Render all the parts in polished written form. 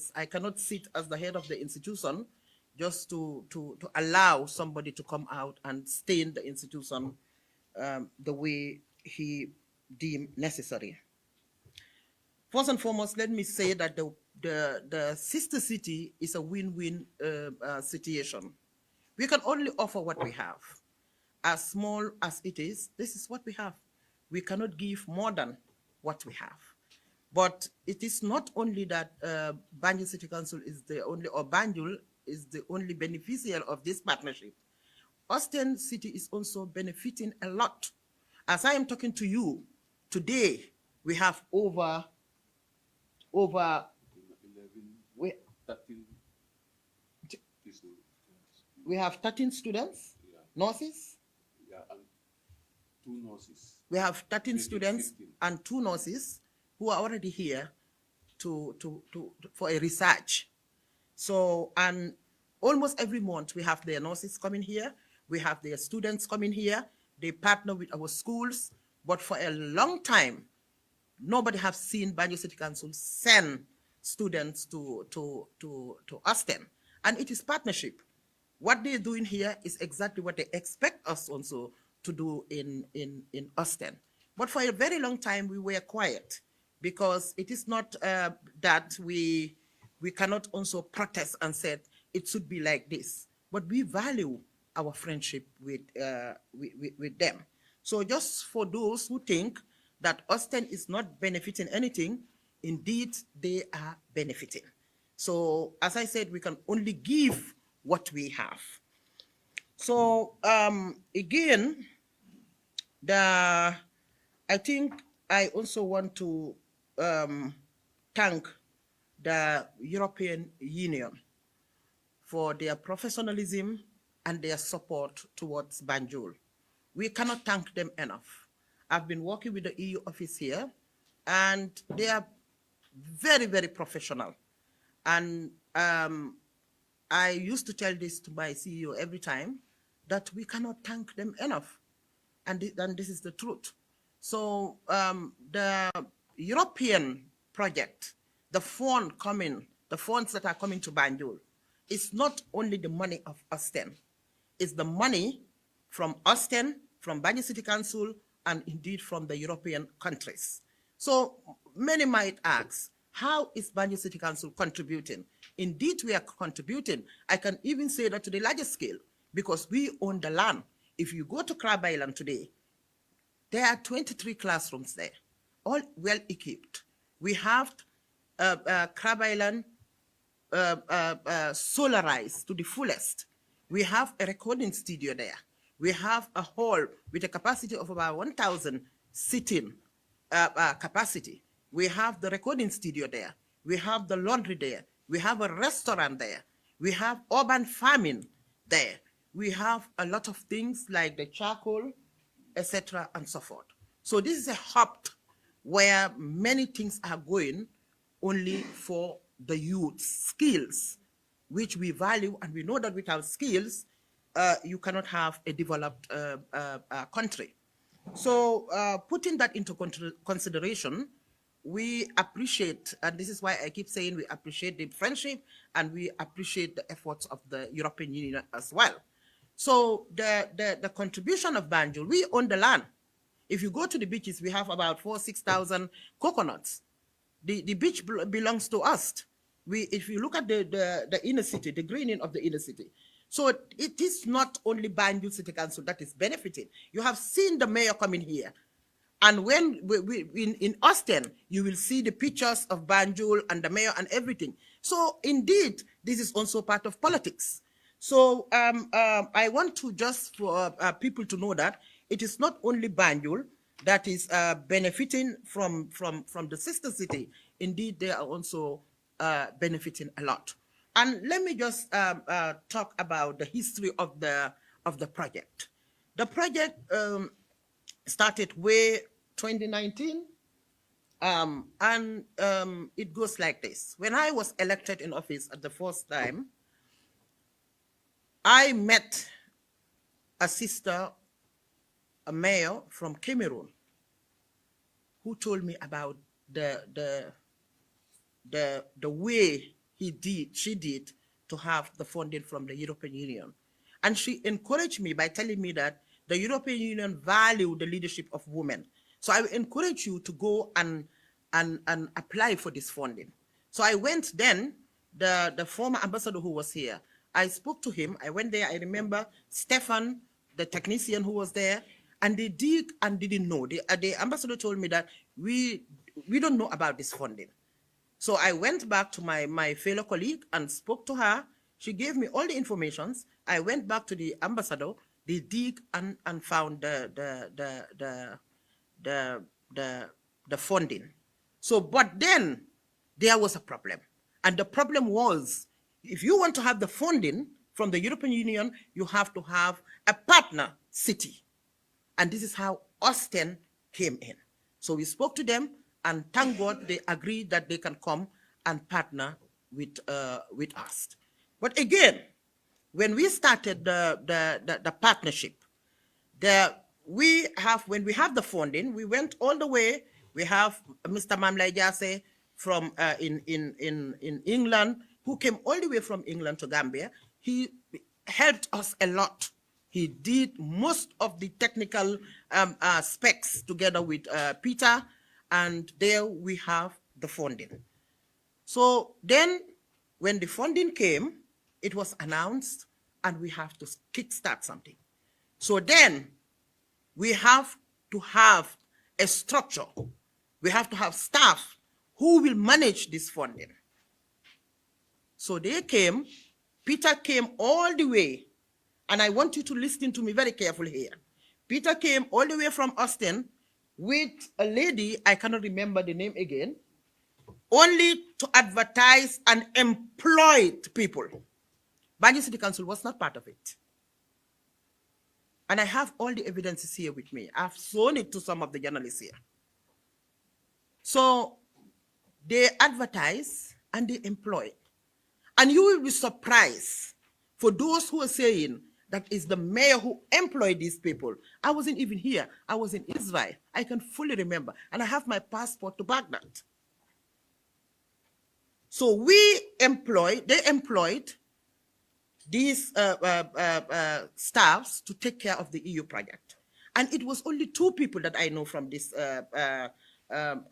governance. I cannot sit as the head of the institution just to allow somebody to come out and stain the institution the way he deemed necessary. First and foremost, let me say that the sister city is a win-win situation. We can only offer what we have. As small as it is, this is what we have. We cannot give more than what we have. But it is not only that Banjul City Council is the only, or Banjul is the only beneficiary of this partnership. Austin City is also benefiting a lot. As I am talking to you today, we have over 11, we have 13 students, nurses. Yeah, and 2 nurses. We have 13 students 15. And 2 nurses who are already here for a research. So, and almost every month we have their nurses coming here, we have their students coming here, they partner with our schools, but for a long time, nobody has seen Banjul City Council send students to Austin. And it is partnership. What they're doing here is exactly what they expect us also to do in Austin. But for a very long time, we were quiet because it is not that we cannot also protest and say it should be like this. But we value our friendship with them. So just for those who think that Austin is not benefiting anything, indeed they are benefiting. So as I said, we can only give what we have. So again, I think I also want to thank the European Union for their professionalism and their support towards Banjul. We cannot thank them enough. I've been working with the EU office here, and they are very, very professional. And I used to tell this to my CEO every time, that we cannot thank them enough. And this is the truth. So the European project, the funds that are coming to Banjul, it's not only the money of Austin, it's the money from Austin, from Banjul City Council, and indeed from the European countries. So many might ask, how is Banjul City Council contributing? Indeed, we are contributing. I can even say that to the largest scale, because we own the land. If you go to Crab Island today, there are 23 classrooms there, all well equipped. We have Crab Island solarized to the fullest. We have a recording studio there. We have a hall with a capacity of about 1,000 sitting capacity. We have the recording studio there. We have the laundry there. We have a restaurant there. We have urban farming there. We have a lot of things like the charcoal, etc., and so forth. So this is a hub where many things are going only for the youth skills, which we value, and we know that without skills, you cannot have a developed country. So putting that into consideration, we appreciate, and this is why I keep saying we appreciate the friendship and we appreciate the efforts of the European Union as well. So the contribution of Banjul, we own the land. If you go to the beaches, we have about 6,000 coconuts. The beach belongs to us. If you look at the inner city, the greening of the inner city, so it is not only Banjul City Council that is benefiting. You have seen the mayor coming here. And when in Austin, you will see the pictures of Banjul and the mayor and everything. So indeed, this is also part of politics. So I want to just for people to know that it is not only Banjul that is benefiting from the sister city. Indeed, they are also benefiting a lot. And let me just talk about the history of the project. The project started way 2019, and it goes like this. When I was elected in office at the first time, I met a sister, a mayor from Cameroon, who told me about the way she did to have the funding from the European Union. And she encouraged me by telling me that the European Union value the leadership of women. So I encourage you to go and apply for this funding. So I went then, the former ambassador who was here, I spoke to him. I went there. I remember Stefan, the technician who was there, and they did and didn't know. The ambassador told me that we don't know about this funding. So I went back to my fellow colleague and spoke to her. She gave me all the informations. I went back to the ambassador. They dig and found the funding. So, but then there was a problem. And the problem was, if you want to have the funding from the European Union, you have to have a partner city. And this is how Austin came in. So we spoke to them, and thank God they agreed that they can come and partner with us. But again, when we started the partnership, when we have the funding, we went all the way. We have Mr. Mamlai Jase from in England, who came all the way from England to Gambia. He helped us a lot. He did most of the technical specs together with Peter, and there we have the funding. So then when the funding came, it was announced, and we have to kickstart something. So then we have to have a structure. We have to have staff who will manage this funding. So they came, Peter came all the way, and I want you to listen to me very carefully here. Peter came all the way from Austin with a lady, I cannot remember the name again, only to advertise and employ people. Banjul City Council was not part of it. And I have all the evidences here with me. I've shown it to some of the journalists here. So they advertise and they employ. And you will be surprised for those who are saying that it's the mayor who employed these people. I wasn't even here. I was in Israel. I can fully remember. And I have my passport to back that. So they employed these staffs to take care of the EU project. And it was only two people that I know from this,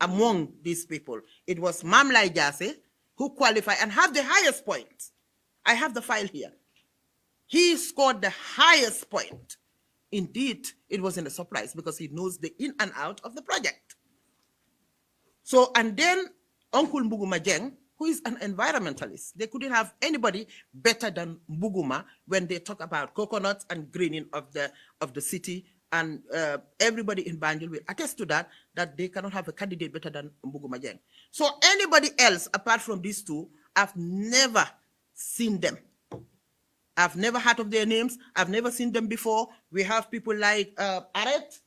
among these people. It was Mamlai Jase, who qualified and have the highest point. I have the file here. He scored the highest point. Indeed, it wasn't a surprise because he knows the in and out of the project. So, and then Uncle Mbuguma Jeng, who is an environmentalist. They couldn't have anybody better than Mbuguma when they talk about coconuts and greening of the city. And everybody in Banjul will attest to that they cannot have a candidate better than Mbuguma Jeng. So anybody else apart from these two, I've never seen them. I've never heard of their names. I've never seen them before. We have people like Audit.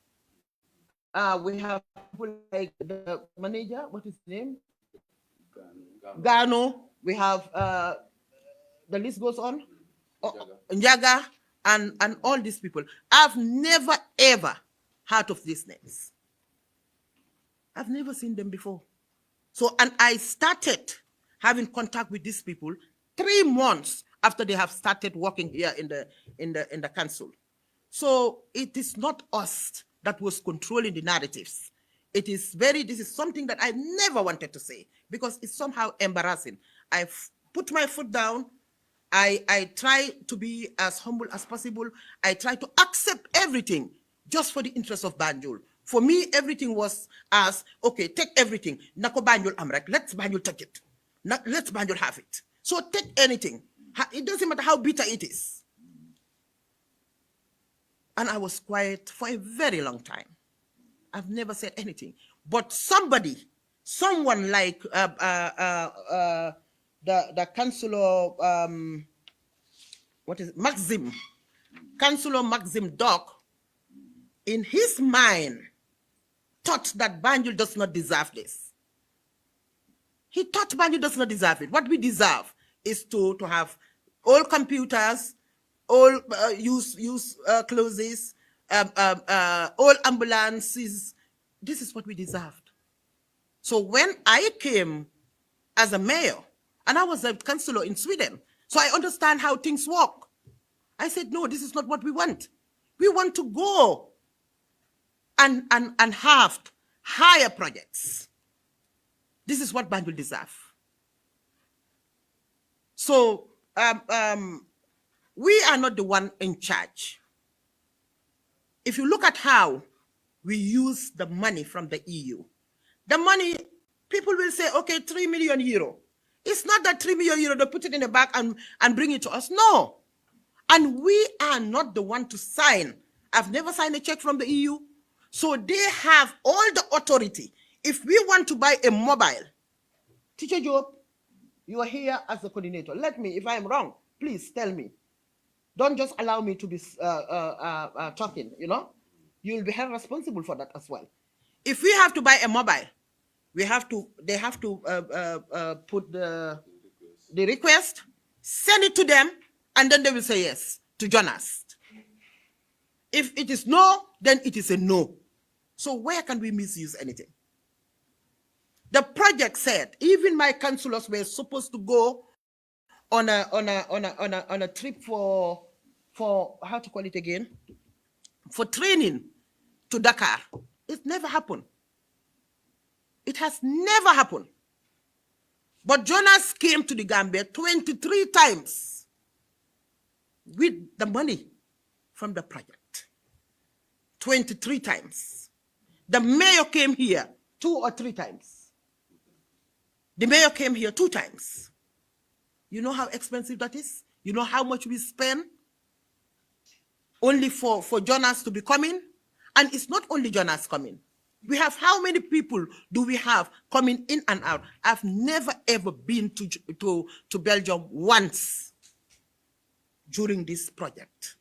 We have people like the manager, what is his name? Gano. We have, the list goes on. Njaga, and all these people. I've never, ever heard of these names. I've never seen them before. So, and I started having contact with these people 3 months after they have started working here in the council. So it is not us that was controlling the narratives. This is something that I never wanted to say because it's somehow embarrassing. I've put my foot down. I try to be as humble as possible. I try to accept everything just for the interest of Banjul. For me, everything was as, okay, take everything. Nako Banjul Amrak, let's Banjul take it. Let's Banjul have it. So take anything. It doesn't matter how bitter it is. And I was quiet for a very long time. I've never said anything. But someone like the councillor, Maxim, Councillor Maxim Doc, in his mind, thought that Banjul does not deserve this. He thought Banjul does not deserve it. What we deserve is to have all computers, all use clothes, all ambulances. This is what we deserved. So when I came as a mayor, And I was a councillor in Sweden. So I understand how things work. I said, no, this is not what we want. We want to go and have higher projects. This is what Banjul deserve. So we are not the one in charge. If you look at how we use the money from the EU, the money, people will say, okay, 3 million euro. It's not that 3 million euro, they put it in the bag and bring it to us. No. And we are not the one to sign. I've never signed a check from the EU. So they have all the authority. If we want to buy a mobile, Teacher Job, you are here as the coordinator. Let me, if I'm wrong, please tell me. Don't just allow me to be talking, you know. You will be held responsible for that as well. If we have to buy a mobile, they have to put the request, send it to them, and then they will say yes to join us. If it is no, then it is a no. So where can we misuse anything? The project said even my councillors were supposed to go on a trip for how to call it again, for training to Dakar. It never happened. It has never happened. But Jonas came to the Gambia 23 times with the money from the project. 23 times. The mayor came here 2 or 3 times. The mayor came here 2 times. You know how expensive that is? You know how much we spend only for Jonas to be coming? And it's not only Jonas coming. We have, how many people do we have coming in and out? I've never ever been to Belgium once during this project.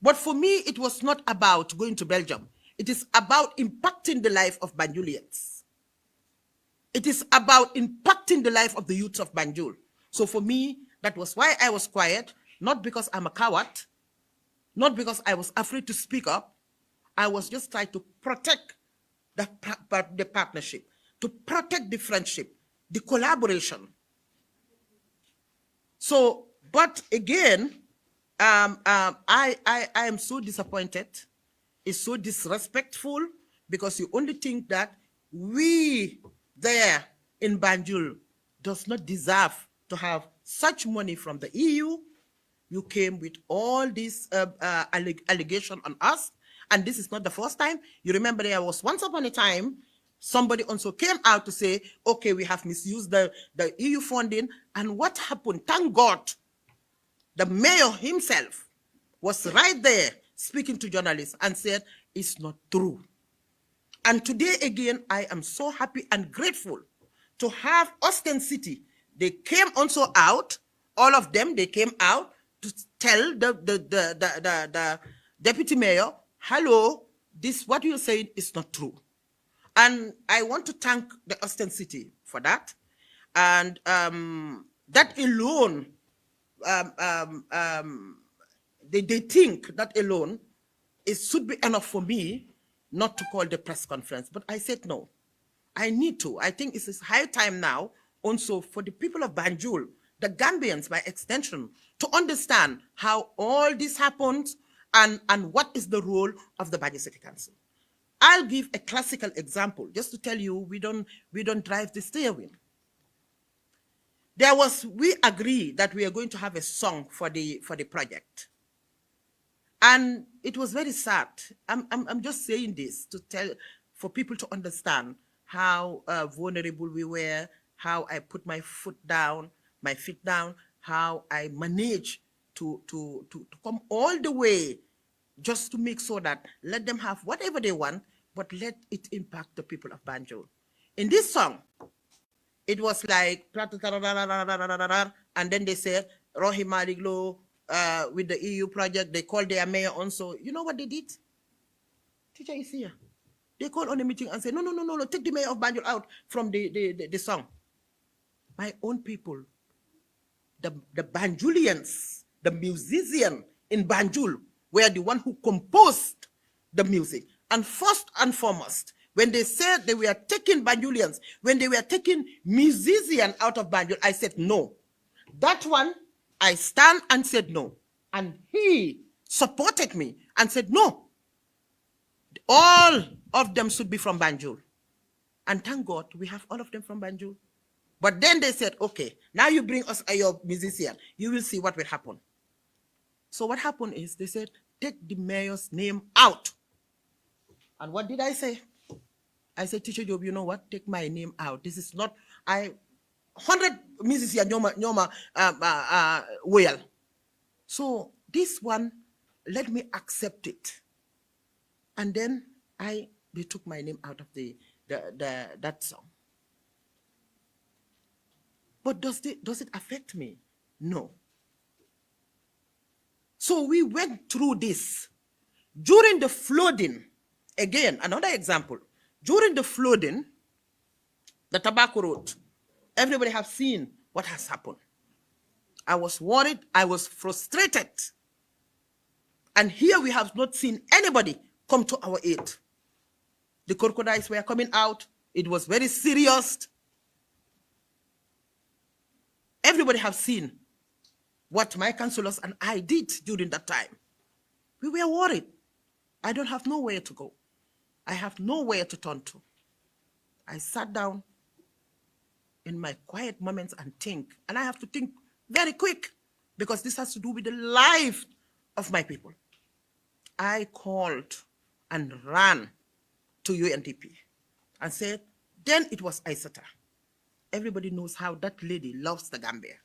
But for me, it was not about going to Belgium. It is about impacting the life of Banjulians. It is about impacting the life of the youths of Banjul. So for me, that was why I was quiet, not because I'm a coward, not because I was afraid to speak up. I was just trying to protect the partnership, to protect the friendship, the collaboration. So, but again, I am so disappointed. It's so disrespectful because you only think that we there in Banjul does not deserve to have such money from the EU. You came with all this allegation on us. And this is not the first time. You remember there was once upon a time, somebody also came out to say, okay, we have misused the EU funding. And what happened? Thank God, the mayor himself was right there speaking to journalists and said, it's not true. And today, again, I am so happy and grateful to have Austin City. They came also out, all of them, they came out to tell the deputy mayor, hello, this, what you're saying is not true. And I want to thank the Austin City for that. And that alone, they think that alone, it should be enough for me not to call the press conference. But I said, no, I need to. I think it's high time now also for the people of Banjul, the Gambians by extension, to understand how all this happens and what is the role of the Banjul City Council. I'll give a classical example just to tell you we don't drive the steering. We agreed that we are going to have a song for the project. And it was very sad. I'm just saying this to tell, for people to understand how vulnerable we were, how I put my feet down, how I managed to come all the way just to make sure that let them have whatever they want, but let it impact the people of Banjul. In this song, it was like, and then they said, Rohey Maliglo, with the EU project, they called their mayor also. You know what they did? Teacher is here. They called on a meeting and said, no, take the mayor of Banjul out from the song. My own people, the Banjulians, the musicians in Banjul were the one who composed the music. And first and foremost, When they said they were taking Banjulians, when they were taking musicians out of Banjul, I said no. That one, I stand and said no. And he supported me and said no. All of them should be from Banjul. And thank God, we have all of them from Banjul. But then they said, okay, now you bring us your musician. You will see what will happen. So what happened is they said, take the mayor's name out. And what did I say? I said, Teacher Job, you know what? Take my name out. This is not, 100 musicians, well. So this one, let me accept it. And then they took my name out of that song. But does it affect me? No. So we went through this. During the flooding, again, another example. During the flooding, the Tobacco Road, everybody have seen what has happened. I was worried, I was frustrated. And here we have not seen anybody come to our aid. The crocodiles were coming out. It was very serious. Everybody have seen what my councillors and I did during that time. We were worried. I don't have nowhere to go. I have nowhere to turn to. I sat down in my quiet moments and think, and I have to think very quick because this has to do with the life of my people. I called and ran to UNDP and said, then it was Isata. Everybody knows how that lady loves the Gambia.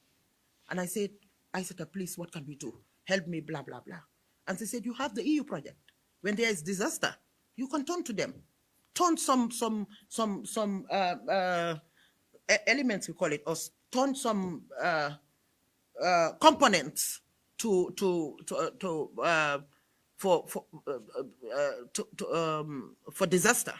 And I said, Isata, please, what can we do? Help me, blah, blah, blah. And she said, you have the EU project. When there is disaster, you can turn to them. Turn some elements, we call it, or turn some components for disaster.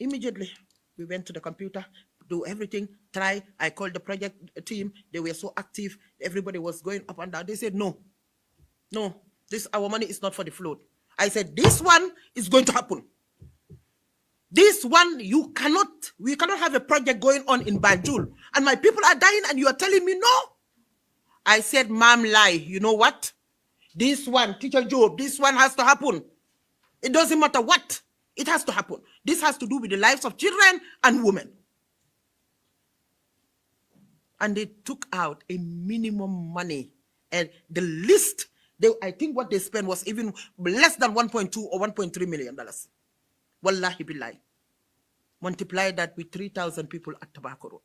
Immediately, we went to the computer, do everything, try. I called the project team. They were so active. Everybody was going up and down. They said, no, our money is not for the flood. I said, this one is going to happen. This one, we cannot have a project going on in Banjul. And my people are dying and you are telling me no? I said, ma'am, lie. You know what? This one, Teacher Job, this one has to happen. It doesn't matter what. It has to happen. This has to do with the lives of children and women. And they took out a minimum money. And the list, I think what they spent was even less than 1.2 or $1.3 million. Wallahi billahi. Multiply that with 3,000 people at Tobacco Road.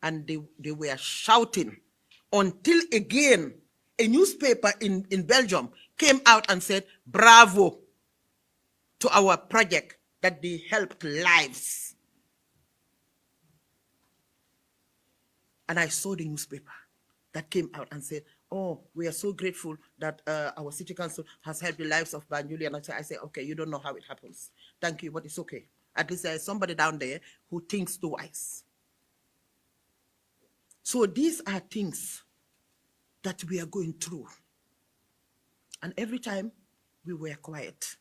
And they were shouting until again a newspaper in Belgium came out and said, bravo to our project that they helped lives. And I saw the newspaper that came out and said, oh, we are so grateful that our city council has helped the lives of Banjuli. And I say, okay, you don't know how it happens. Thank you, but it's okay. At least there's somebody down there who thinks twice. So these are things that we are going through. And every time we were quiet.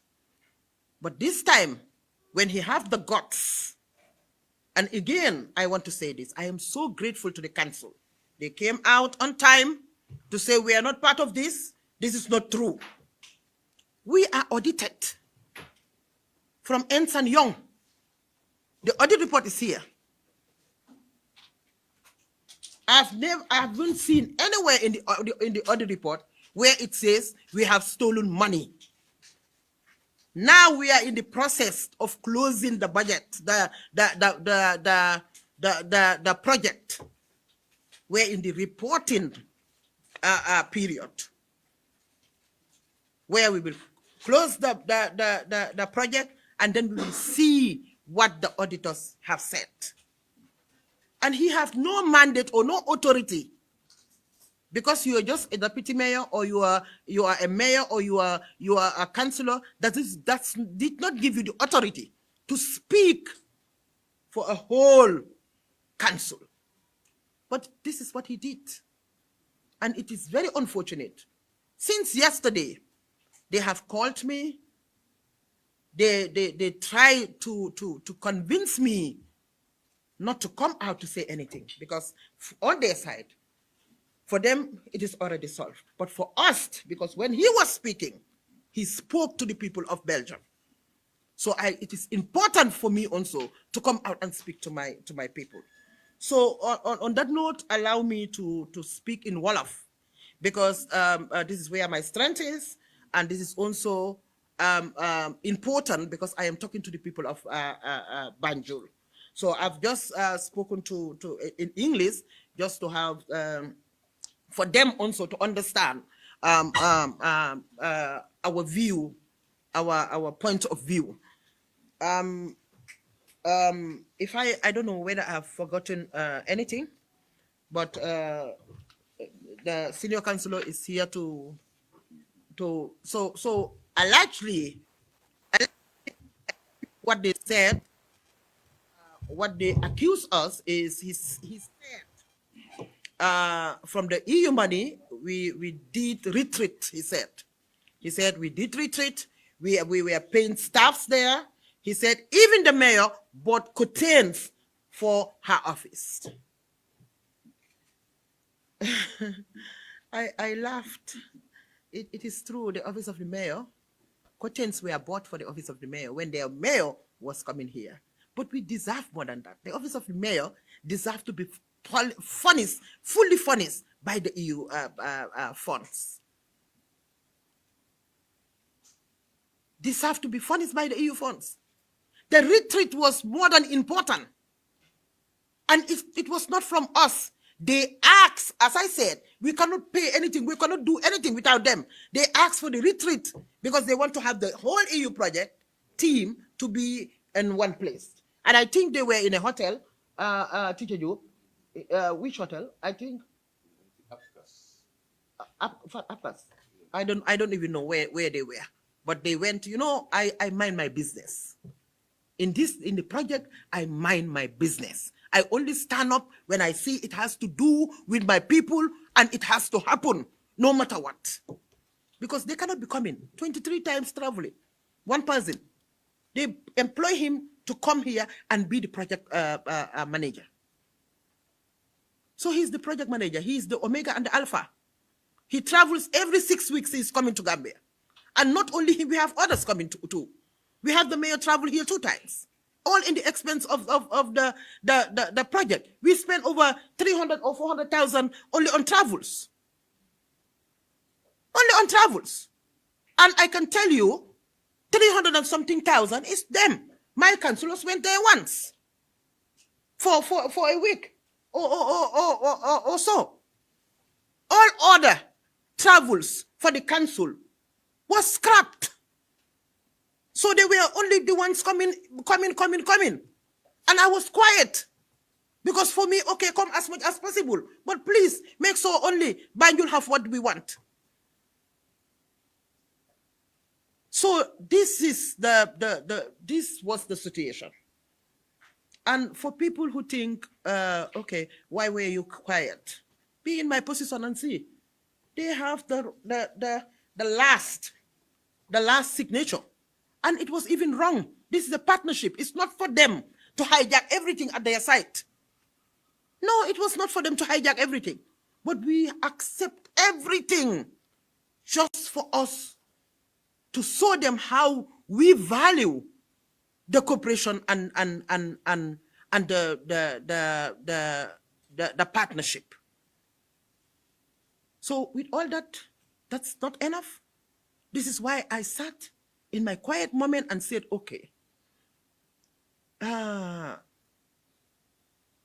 But this time, when he have the guts, and again, I want to say this, I am so grateful to the council. They came out on time to say we are not part of this. This is not true. We are audited from Ernst & Young. The audit report is here. I haven't seen anywhere in the audit report where it says we have stolen money. Now we are in the process of closing the budget, the project. We're in the reporting period where we will close the project and then we will see what the auditors have said. And he has no mandate or no authority because you are just a deputy mayor or you are a mayor or you are a councillor. That did not give you the authority to speak for a whole council. But this is what he did. And it is very unfortunate. Since yesterday, They have called me. They try to convince me not to come out to say anything, because on their side, for them, it is already solved. But for us, because when he was speaking, he spoke to the people of Belgium. So it is important for me also to come out and speak to my people. So on that note, allow me to speak in Wolof, because this is where my strength is, and this is also important because I am talking to the people of Banjul. So I've just spoken to in English, just to have for them also to understand our view, our point of view. If I don't know whether I've forgotten anything, but the senior counselor is here to so allegedly what they said, what they accuse us is he said from the EU money we did retreat. He said we did retreat. We were paying staffs there. He said even the mayor bought curtains for her office. I laughed. It is true, the office of the mayor, curtains were bought for the office of the mayor when their mayor was coming here. But we deserve more than that. The office of the mayor deserves to be fully furnished by the EU funds. Deserve to be furnished by the EU funds. The retreat was more than important. And it was not from us. They asked, as I said, we cannot pay anything, we cannot do anything without them. They asked for the retreat because they want to have the whole EU project team to be in one place. And I think they were in a hotel, Teacher Joe, which hotel? I think Apkas. I don't even know where they were. But they went, I mind my business. In the project, I mind my business. I only stand up when I see it has to do with my people and it has to happen no matter what. Because they cannot be coming 23 times traveling. One person. They employ him to come here and be the project manager. So he's the project manager. He's the Omega and the Alpha. He travels every 6 weeks. He's coming to Gambia. And not only him, we have others coming too. We have the mayor travel here 2 times. All in the expense of the project. We spent over 300 or 400,000 only on travels. Only on travels. And I can tell you, 300 and something thousand is them. My councillors went there once for a week or so. All other travels for the council was scrapped. So they were only the ones coming. And I was quiet. Because for me, okay, come as much as possible. But please, make sure only Banjul have what we want. So this is this was the situation. And for people who think, okay, why were you quiet? Be in my position and see. They have the last signature. And it was even wrong. This is a partnership. It's not for them to hijack everything at their site. No, it was not for them to hijack everything. But we accept everything just for us to show them how we value the cooperation and the partnership. So with all that, that's not enough. This is why I sat in my quiet moment and said, okay,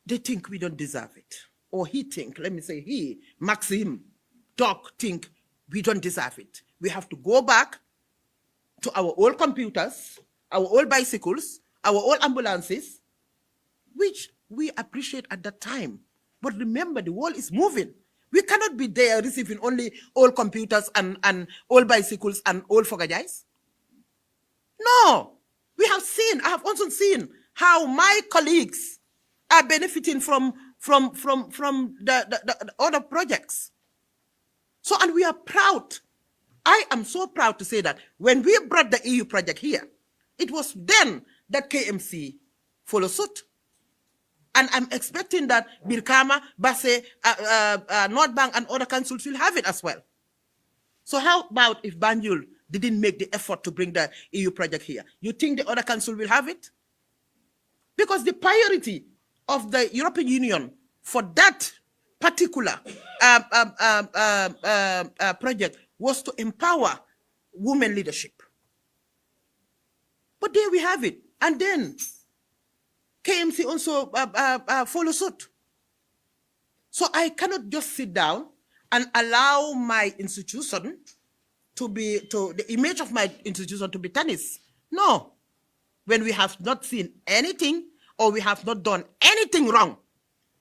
they think we don't deserve it. Or he think, let me say he, Maxim, Doc think we don't deserve it. We have to go back to our old computers, our old bicycles, our old ambulances, which we appreciate at that time. But remember, the world is moving. We cannot be there receiving only old computers and old bicycles and old fogajais. No, I have also seen how my colleagues are benefiting from the other projects. So, and we are proud I am so proud to say that when we brought the EU project here, it was then that KMC followed suit. And I'm expecting that Birkama, Basse, North Bank, and other councils will have it as well. So how about if Banjul didn't make the effort to bring the EU project here? You think the other council will have it? Because the priority of the European Union for that particular project was to empower women leadership. But there we have it. And then KMC also follow suit. So I cannot just sit down and allow my institution the image of my institution to be tarnished. No. When we have not seen anything or we have not done anything wrong,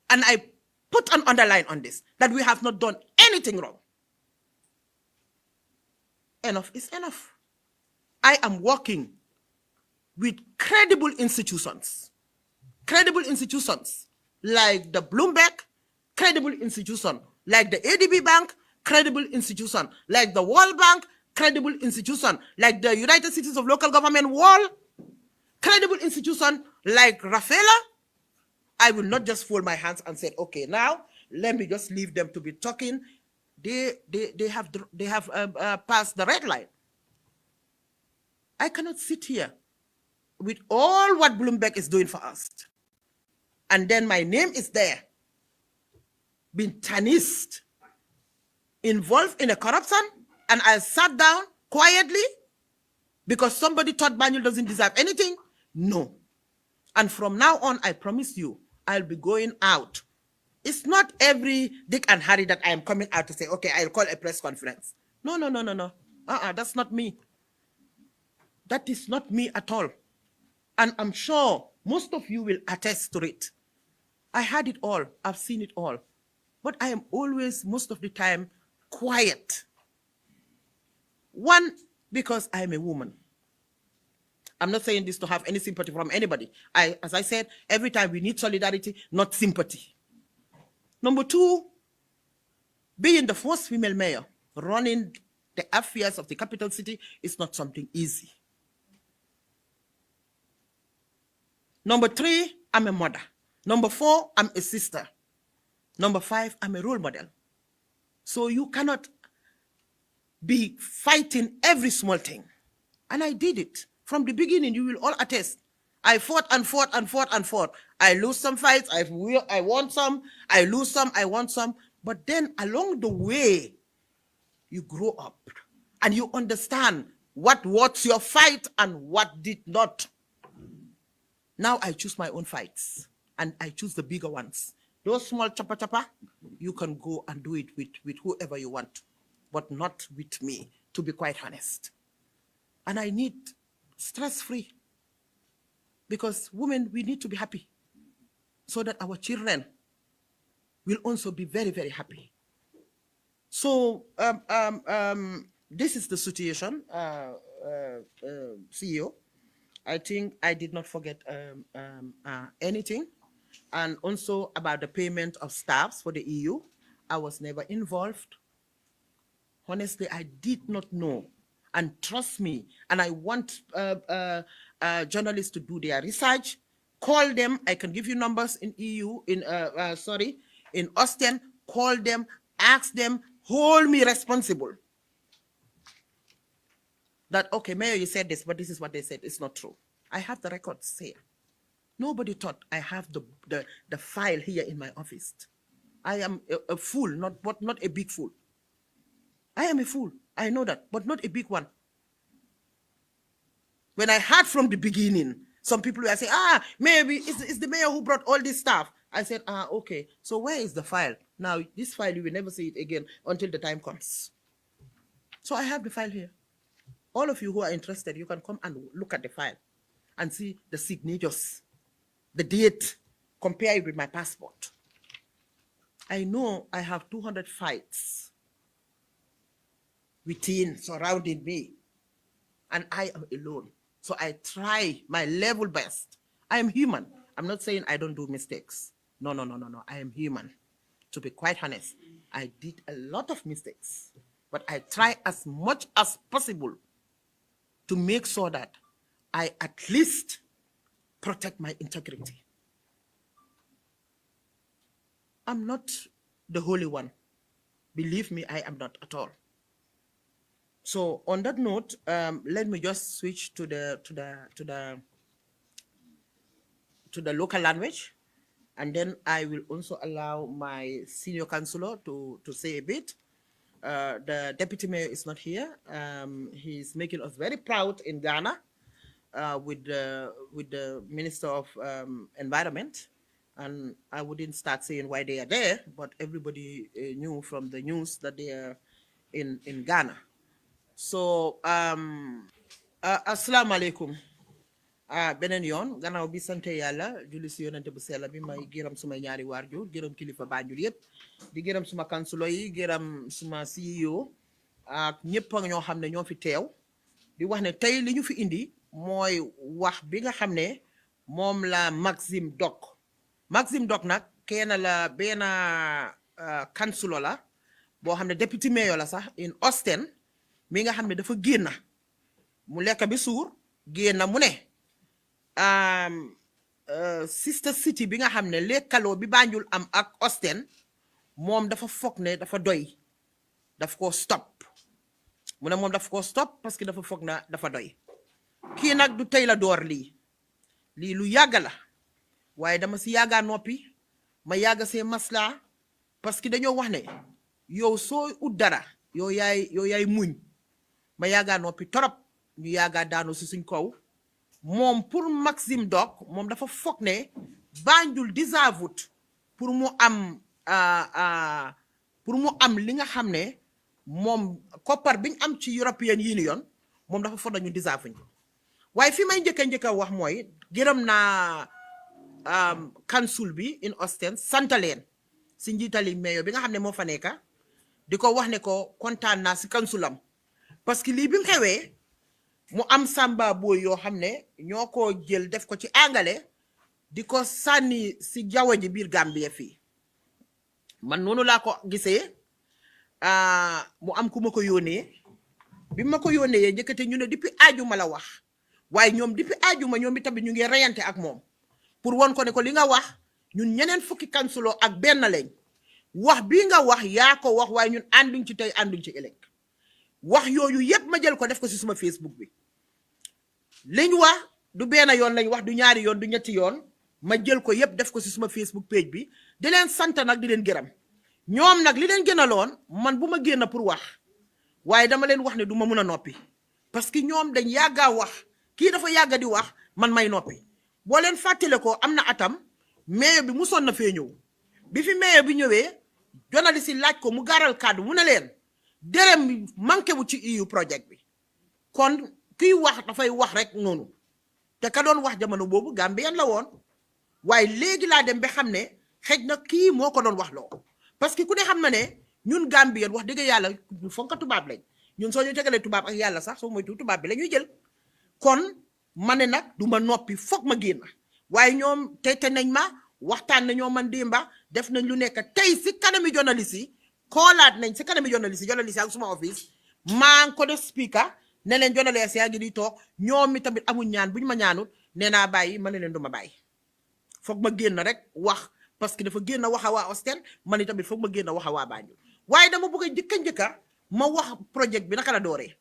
and I put an underline on this, that we have not done anything wrong, enough is enough. I am working with credible institutions like the Bloomberg, credible institution like the ADB Bank, credible institution like the World Bank, credible institution like the United Cities of Local Government Wall, credible institution like Rafaela. I will not just fold my hands and say, okay, now let me just leave them to be talking. They have passed the red line. I cannot sit here with all what Bloomberg is doing for us, and then my name is there, being tarnished, involved in a corruption, and I sat down quietly because somebody thought Banjul doesn't deserve anything. No. And from now on, I promise you, I'll be going out. It's not every Dick and Harry that I am coming out to say, okay, I'll call a press conference. No. That's not me. That is not me at all. And I'm sure most of you will attest to it. I had it all. I've seen it all. But I am always, most of the time, quiet. One, because I am a woman. I'm not saying this to have any sympathy from anybody. As I said, every time we need solidarity, not sympathy. Number two, being the first female mayor, running the affairs of the capital city is not something easy. Number three, I'm a mother. Number four, I'm a sister. Number five, I'm a role model. So you cannot be fighting every small thing. And I did it. From the beginning, you will all attest. I fought and fought and fought and fought. I lose some fights, I won some, I lose some, I won some. But then along the way, you grow up and you understand what's your fight and what did not. Now I choose my own fights and I choose the bigger ones. Those small chapa, you can go and do it with whoever you want, but not with me, to be quite honest. And I need stress-free, because women, we need to be happy so that our children will also be very, very happy. So this is the situation, CEO. I think I did not forget anything. And also about the payment of staffs for the EU, I was never involved. Honestly, I did not know. And trust me, and I want journalists to do their research. Call them. I can give you numbers in EU, in Austin. Call them, ask them, hold me responsible. That, okay, Mayor, you said this, but this is what they said. It's not true. I have the records here. Nobody thought I have the file here in my office. I am a fool, not a big fool. I am a fool. I know that, but not a big one. When I heard from the beginning, some people were saying, maybe it's the mayor who brought all this stuff. I said, okay, so where is the file? Now, this file, you will never see it again until the time comes. So I have the file here. All of you who are interested, you can come and look at the file and see the signatures, the date, compare it with my passport. I know I have 200 fights within, surrounding me, and I am alone. So I try my level best. I am human. I'm not saying I don't do mistakes. No. I am human. To be quite honest, I did a lot of mistakes. but I try as much as possible to make sure that I at least protect my integrity. I'm not the holy one. Believe me, I am not at all. So on that note, let me just switch to the local language, and then I will also allow my senior counselor to say a bit. The deputy mayor is not here. He's making us very proud in Ghana with the Minister of Environment. And I wouldn't start saying why they are there, but everybody knew from the news that they are in Ghana. So assalamu alaikum. Benen yoon gannaaw bi sante yàlla julli si yonente bu sell bi may gërëm suma ñaari waajur gërëm kilifa Banjul yëpp di gërëm suma kansulo yi gërëm suma CEO ak ñëpp ak ñoo xam ne ñoo fi teew di wax ne tey li ñu fi indi mooy wax bi nga xam ne moom la Maxime Dock nag kenn la benn kansulo la boo xam ne deputy mayor la sax in Austin mi nga xam ne dafa génn mu lekk bi suur génn mu ne sister city bi nga xam ne lekkaloo bi Banjul am ak Austin moom dafa foog ne dafa doy daf ko stop mu ne moom daf ko stop parce que dafa foog na dafa doy kii nag du tey la door lii lu yàgg la waaye dama si yàgga noppi ma yàgga see masla parce que dañoo wax ne yow soo ut dara yow yaay muñ ma yàgga noppi torop ñu yàgga daanu si suñ kaw moom pour Maxime Dock moom dafa foog ne Banjul deserve pour mu am li nga xam ne moom koppar biñ am ci European Union moom dafa foog nañu deserve ñu waaye fi may njëkk a wax mooy gërëm naa council bi in Austin sant leen si njiitali mayor bi nga xam ne moo fa nekk di ko wax ne ko kontaan naa si councilam parce que lii bi mu xewee mu am samba boy yoo xam ne ñoo ko jël def ko ci angale di ko sànni si jaww ji biir Gambia fii man noonu laa ko gisee mu am ku ma ko yónnee bi ma ko yónnee njëkkate ñu ne depuis ajuma la wax waaye ñoom depuis ajuma ñoom itamit ñu ngi reyante ak moom pour won ko ne ko li nga wax ñun ñeneen fukki kansulo ak benn lañ wax bii nga wax yaa ko wax waaye ñun ànduñ ci tey ànduñ ci ëllëg wax yooyu yëpp ma jël ko def ko si suma Facebook bi liñ wax du benn yoon lañ wax du ñaari yoon du ñetti yoon ma jël ko yëpp def ko si suma Facebook page bi di leen sant nag di leen gërëm ñoom nag li leen gënaloon man bu ma génn pour wax waaye dama leen wax ne du ma mun a noppi parce que ñoom dañ yàggaa wax kii dafa yàgga di wax man may noppi boo leen fàttale ko am na atam mayor bi musoon na fee ñëw bi fi mayor bi ñëwee journaliste yi laaj ko mu gaaral kàddu mu ne leen dërëm manqué wu ci EU projet bi kon kiy wax dafay wax rek noonu te ka doon wax jamono boobu Gambien la woon waaye léegi laa dem ba xam ne xëj na kii moo ko doon wax loo parce que ku ne xam na ne ñun Gambien wax dëgg yàlla fonka tubaab lañ ñun soo ñu tegalee tubaab ak yàlla sax soo moytu tubaab bi la ñuy jël kon ma ne nag du ma noppi foog ma génn waaye ñoom te nañ ma waxtaan nañoo man démba def nañ lu nekk tey si kanami journaliste yi koolaat nañ si kanami journaliste yi ak suma office maa ngi ko def speaker ne leen journaliste yaa ngi di toog ñoom mi tamit amuñ ñaan buñ ma ñaanut nee naa bàyyi ma ne leen du ma bàyyi foog ma génn rek wax parce que dafa génn wax a waa Austin man tamit foog ma génn wax a waa Banjul waaye dama bëgg a njëkka ma wax projet bi naka la dooree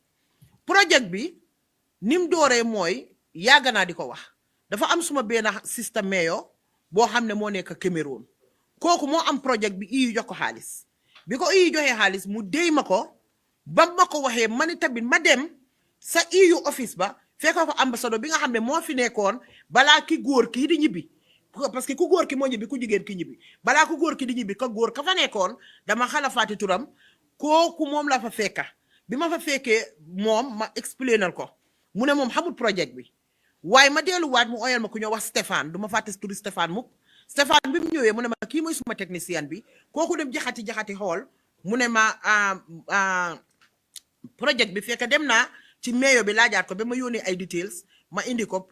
projet bi ni mu dooree mooy yàgg naa di ko wax dafa am suma benn système mayor boo xam ne moo nekk Cameroun kooku moo am projet bi EU jox ko xaalis bi ko EU joxee xaalis mu déy ma ko ba ma ko waxee man tamit ma dem sa EU office ba fekk ko ambassadeur bi nga xam ne moo fi nekkoon balaa ki góor kii di ñibbi parce que ku góor ki moo ñibbi ku jigéen ki ñibbi balaa ku góor ki di ñibbi ka góor ka fa nekkoon dama xala faati turam kooku moom la fa fekka bi ma fa fekkee moom ma explainal ko mu ne moom xamul projet bi waaye ma delluwaat mu oyal ma ku ñoo wax Stéphane du ma fàtte turi Stéphane mukk Stéphane bi mu ñëwee mu ne ma kii mooy suma technicien bi kooku dem jaxati xool mu ne ma projet bi fekk dem naa ci mayor bi laajaat ko ba ma yónnee ay details ma indi ko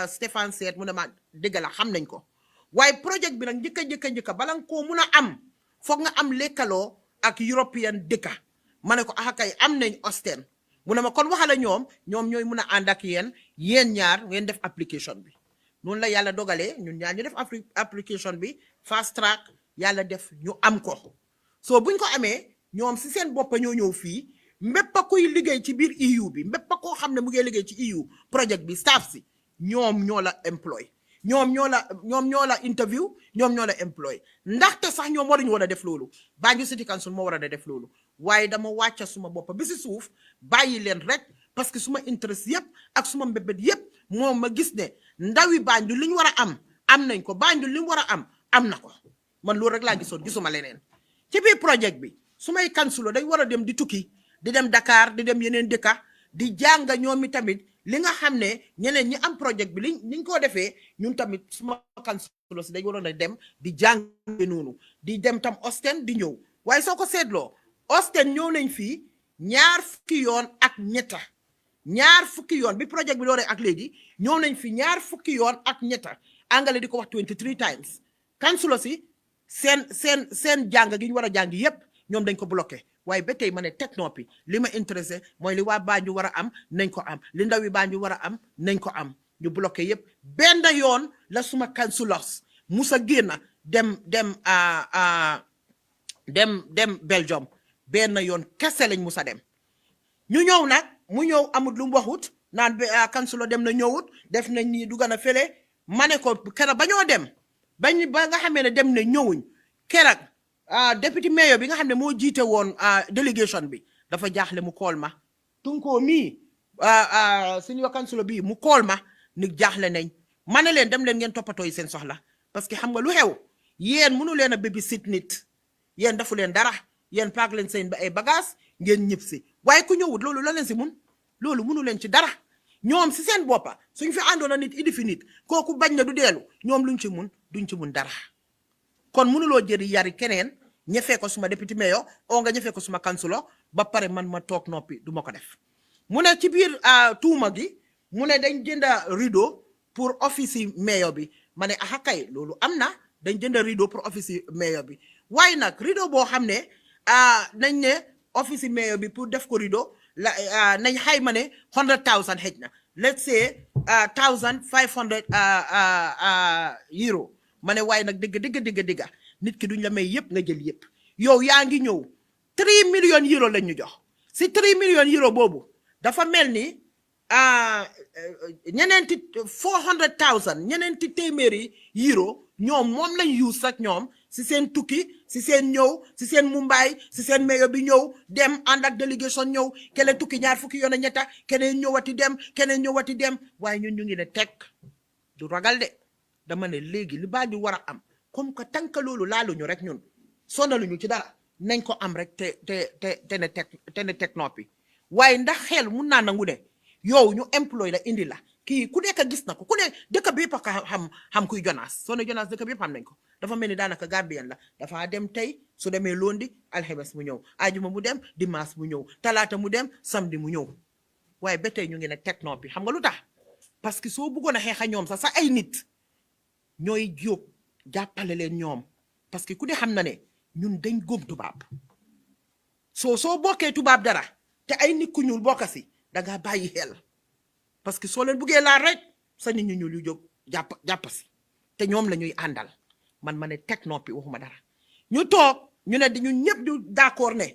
Stéphane seet mu ne ma dëgg la xam nañ ko waaye projet bi nag njëkka bala nga koo mun a am foog nga am lekkaloo ak European dëkka ma ne ko kay am nañ Austin mu ne ma kon waxala ñoom ñooy mun a ànd ak yéen ñaar ngeen def application bi noonu la yàlla dogalee ñun ñaar ñu def application bi fast track yàlla def ñu am ko so buñ ko amee ñoom si seen boppa ñoo ñëw fii mbépp a kuy liggéey ci biir EU bi mbépp a koo xam ne mu ngi liggéey ci EU project bi staff si ñoom ñoo la employ ñoom ñoo la interview ñoom ñoo la employ ndaxte sax ñoom waruñu war a def loolu Banjul City Council moo war a def loolu waaye dama wàcca suma boppa bi si suuf bàyyi leen rek parce que suma interest yëpp ak suma mbébét yëpp moom ma gis ne ndawi Banjul li ñu war a am nañ ko Banjul li mu war a am na ko man loolu rek laa gisoon gisuma leneen ci biir projet bi su may kansulo dañ war a dem di tukki di dem Dakar di dem yeneen dëkka di jàng ñoom mi tamit li nga xam ne ñeneen ñi am projet bi liñ ko defee ñun tamit suma kansulo si dañ waroon a dem di jàng noonu di dem tam Austin di ñëw waaye soo ko seetloo Austin ñëw nañ fii ñaar fukki yoon ak bi projet bi dooree ak léegi ñëw nañ fi ñaar fukki yoon ak ñetta angale di ko wax 23 times kansulo si seen jàng gi ñu war a jàng yépp ñoom dañ ko bloqué waaye ba tey ma ne teg noppi li ma intéressé mooy li waa Banjul war a am nañ ko am li ndaw yi Banjul war a am nañ ko am ñu bloqué yépp benn yoon la suma kansulos musa génn dem Belgium benn yoon kese lañ musa dem ñu ñëw nag mu ñëw amut lu mu waxut naan kansulo dem na ñëwut def nañ nii du gën a fële ma ne ko keroog ba ñoo dem ba nga xamee ne dem ne ñëwuñ keroog député mayor bi nga xam ne moo jiite woon délégation bi dafa jaaxle mu kool ma tunkoo mii suñu kansulo bii mu kool ma ni jaaxle nañ ma ne leen dem leen ngeen toppatoo yi seen soxla parce que xam nga lu xew yéen mënu leen a bébi sit nit yéen defu leen dara yéen paak leen seen ay bagage ngeen ñëpp si waaye ku ñëwut loolu la leen si loolu mënu leen ci dara ñoom si seen boppa suñ fi àndoon na nit idi fi nit kooku bañ na du deelu ñoom duñ ci mun dara kon mënuloo jëri yari keneen ñefee ko suma député mayor oo nga ñefee ko suma kansulo ba pare man ma toog noppi du ma ko def mu ne ci biir tuuma gi mu ne dañ jënda rideau pour office yi mayor bi ma ne kay loolu am na dañ jënda rideau pour office yi mayor bi waaye nag rideau boo xam ne nañ ne office yi mayor bi pour def ko rideau nañ xayma ne 100,000 xëj na let's say 1,500 euro ma ne waaye nag dëgg nit ki duñ la may yëpp nga jël yëpp yow yaa ngi ñëw 3 million euro lañ ñu jox si 3 million euro boobu dafa mel ni ñeneenti 400,000 ñeneenti téeméeri euro ñoom moom lañ use ak ñoom si seen tukki si seen ñëw si seen Mumbai si seen mayor bi ñëw dem ànd ak délégation ñëw keneen tukki ñaar fukki yoon a ñetta keneen ñëwati dem waaye ñun ñu ngi ne teg du ragal de dama ne léegi li baa ñu war a am comme que tant que loolu laaluñu rek ñun sonaluñu ci dara nañ ko am rek te ne teg noppi waaye ndax xel mun naa nangu ne yow ñu employé la indi la kii ku nekk gis na ko ku ne dëkk bi yëpp a xam kuy Jonas soo ne Jonas dëkk bi yëpp xam nañ ko dafa mel ni daanaka Gambien la dafa dem tey su demee lundi alxames mu ñëw ajuma mu dem dimanche mu ñëw talaata mu dem samedi mu ñëw waaye ba tey ñu ngi ne teg noppi xam nga lu tax parce que soo bëggoon a xeexa ñoom sax ay nit ñooy jóg jàppale leen ñoom parce que ku ne xam na ne ñun dañ góom tubaab soo bokkee tubaab dara te ay nit ku ñuul bokka si dangaa bàyyi xel parce que soo leen buggee laal rek sa nit ñu ñuul yu jóg jàpp si te ñoom la ñuy àndal man ma ne teg noppi waxuma dara ñu toog ñu ne ñun ñëpp ñu d'accord ne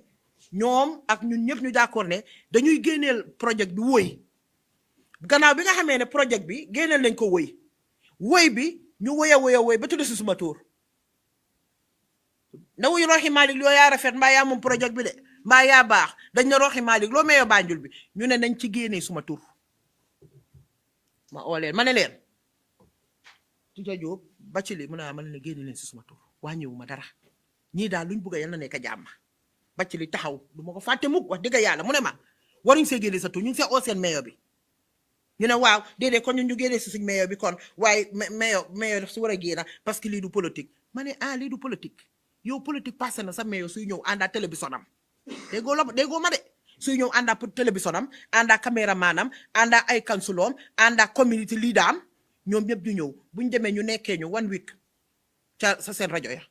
ñoom ak ñun ñëpp ñu d'accord ne dañuy génneel projet bi woy gannaaw bi nga xamee ne projet bi génneel nañ ko woy bi ñu woy ba tudd si suma tur na wuy Rohey Malick loo yaa rafet mbaa yaa moom projet bi de mbaa yaa baax dañ ne Rohey Malick loo meeyoo Banjul bi ñu ne nañ ci génnee suma tur ma oo leen ma ne leen Tija Jóob ba ci li mu ne ma ne génne leen si suma tur wàññiwu ma dara ñii daal luñ bugg a yal na nekk jàmm ba ci li taxaw du ma ko fàtte mukk wax dëgg yàlla mu ne ma waruñ see génne sa tur ñu ngi see oo seen meeyoo bi ñu ne waaw déedéet kon ñun ñu génnee si suñ meeyoo bi kon waaye meeyoo daf si war a génn parce que lii du politique ma ne lii du politique yow politique passé na sa meeyoo suy ñëw àndaa télévision am déggoo ma de suy ñëw àndaa pour télévision am àndaa caméraman am àndaa ay kansuloom àndaa community leader am ñoom ñëpp ñu ñëw buñ demee ñu nekkee ñu 1 week ca sa seen rajo ya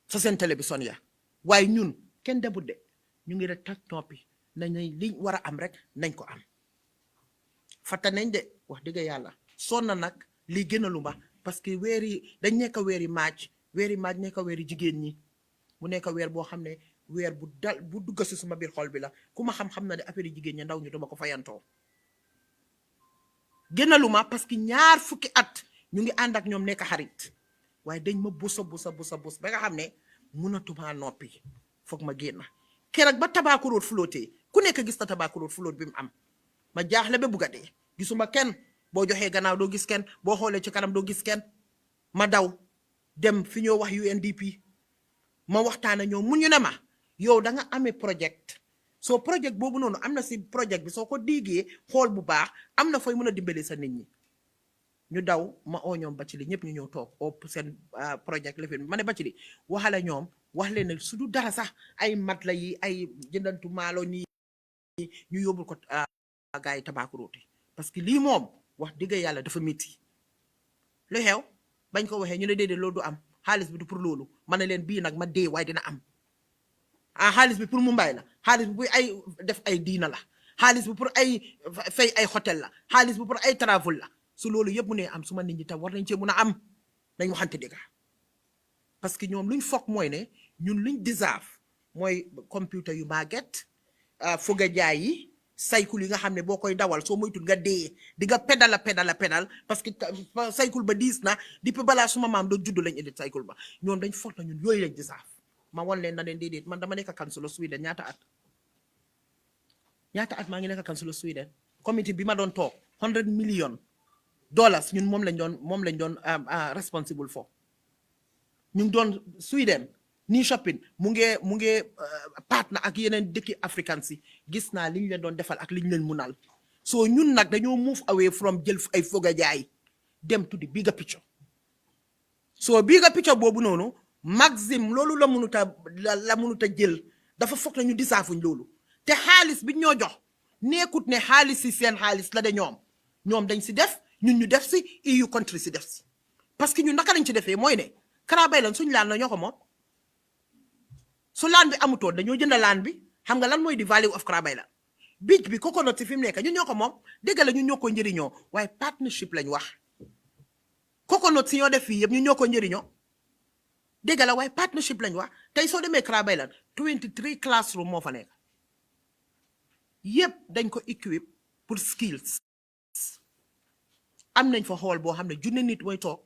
sa seen télévision ya waaye ñun kenn demut de ñu ngi rek tak noppi nañ liñ war a am rek nañ ko am fàtte nañ de wax dëgg yàlla sonn na nag lii gënalu ma parce que dañ nekk weeri maaj nekk weeri jigéen ñi mu nekk weer boo xam ne weer bu dugg si suma biir xol bi la ku ma xam-xam na ne affaire yi jigéen ñi ndaw ñu dama ko fayantoo gënalu ma parce que ñaar fukki at ñu ngi ànd ak ñoom nekk xarit waaye dañ ma busa ba nga xam ne mënatuma noppi foog ma génn keroog ba Tabakuroot flotté ku nekk gis na Tabakuroot flotte bi mu am ma jaaxle ba bugg a dee gisuma kenn boo joxee gannaaw doo gis kenn boo xoolee ci kanam doo gis kenn ma daw dem fi ñoo wax UNDP ma waxtaana ñoom mu ñu ne ma yow da nga amee projet soo projet boobu noonu am na si projet bi soo ko diigee xool bu baax am na fooy mën a dimbale sa nit ñi ñu daw ma oo ñoom Bacili ñëpp ñu ñëw toog oo seen projet lifin ma ne Bacili waxala ñoom wax leen ne su du dara sax ay mat la yi ay jëndantu maalo nii ñu yóbbul ko gars yi Tabakuroot parce que lii moom wax dëgg yàlla dafa métti lu xew bañ ko waxee ñu ne déedéet loolu du am xaalis bi du pour loolu ma ne leen bii nag ma dee waaye dina am xaalis bi pour mu mbay la xaalis bi pour ay def ay diina la xaalis bi pour ay fay ay hôtel la xaalis bi pour ay travel la su loolu yëpp mu ne am suma nit ñi tam war nañ cee mun a am nañ waxante dëgg parce que ñoom luñ foog mooy ne ñun luñ deserve mooy computer yu màgget fuga jaay yi cycle yi nga xam ne boo koy dawal soo moytul nga dee di nga pédal parce que cycle ba diis na depuis balaa suma maam doo judd lañ indi cycle ba ñoom dañ foog na ñun yooyu lañ deserve ma wan leen na leen déedéet man dama nekk kansula Sweden ñaata at maa ngi nekk kansula Sweden committee bi ma doon toog $100 million ñun moom lañ doon responsible for ñu ngi doon Sweden nii shopping mu ngi partner ak yeneen dëkki africains yi gis naa liñ leen doon defal ak liñ leen munal so ñun nag dañoo move away from jël ay foga jaay dem to the bigger picture so bigger picture boobu noonu maxime loolu la mënut a jël dafa foog na ñu disaafuñ loolu te xaalis bi ñoo jox nekkut ne xaalis si seen xaalis la de ñoom dañ si def ñun ñu def si EU country si def si parce que ñun naka lañ ci defee mooy ne Karabaylan suñu laan la ñoo ko moom su laan bi amutoon dañoo jënd laan bi xam nga lan mooy di value of Karabaylan beach bi coconut si fi mu nekk ñun ñoo ko moom dégg la ñun ñoo ko njëriñoo waaye partnership lañ wax coconut si ñoo def fii yëpp ñun ñoo ko njëriñoo dégg la waaye partnership lañ wax tey soo demee Karabaylan 23 classroom moo fa nekk yëpp dañ ko equip pour skills am nañ fa hall boo xam ne junne nit mooy toog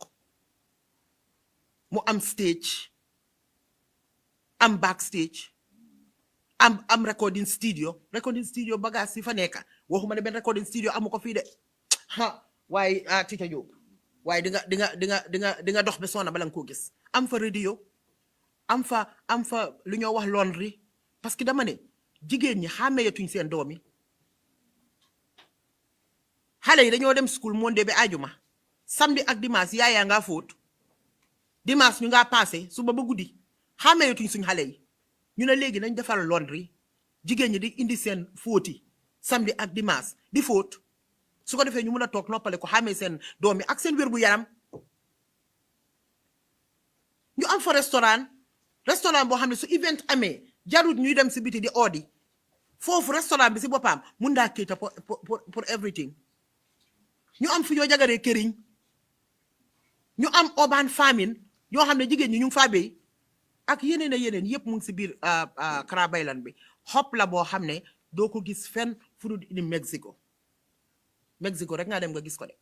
mu am stage am backstage am recording studio bagage si fa nekk waxuma ne benn recording studio amu ko fii de waaye Tita Diop waaye di nga dox ba sonna bala nga koo gis am fa radio am fa lu ñoo wax laundry parce que dama ne jigéen ñi xàmmeetuñ seen doom yi xale yi dañoo dem school monde ba ajuma samedi ak dimanche yaayaa ngaa fóot dimanche ñu ngaa passé suba ba guddi xàmmeetuñ suñ xale yi ñu ne léegi nañ defar laundry jigéen ñi di indi seen fóoti samedi ak dimanche di fóot su ko defee ñu mun a toog noppale ko xàmmee seen doom yi ak seen wér gu yaram ñu am fa restaurant boo xam ne su event amee jarut ñuy dem si biti di oodi foofu restaurant bi si boppam mun daa kéeta pour everything ñu am fi ñoo jagaree këriñ ñu am urban farming yoo xam ne jigéen ñi ñu ngi faa béy ak yeneen a yeneen yëpp mu ngi si biir Karabaylan bi xob la boo xam ne doo ko gis fenn fu dul ni Mexico rek nga dem nga gis ko de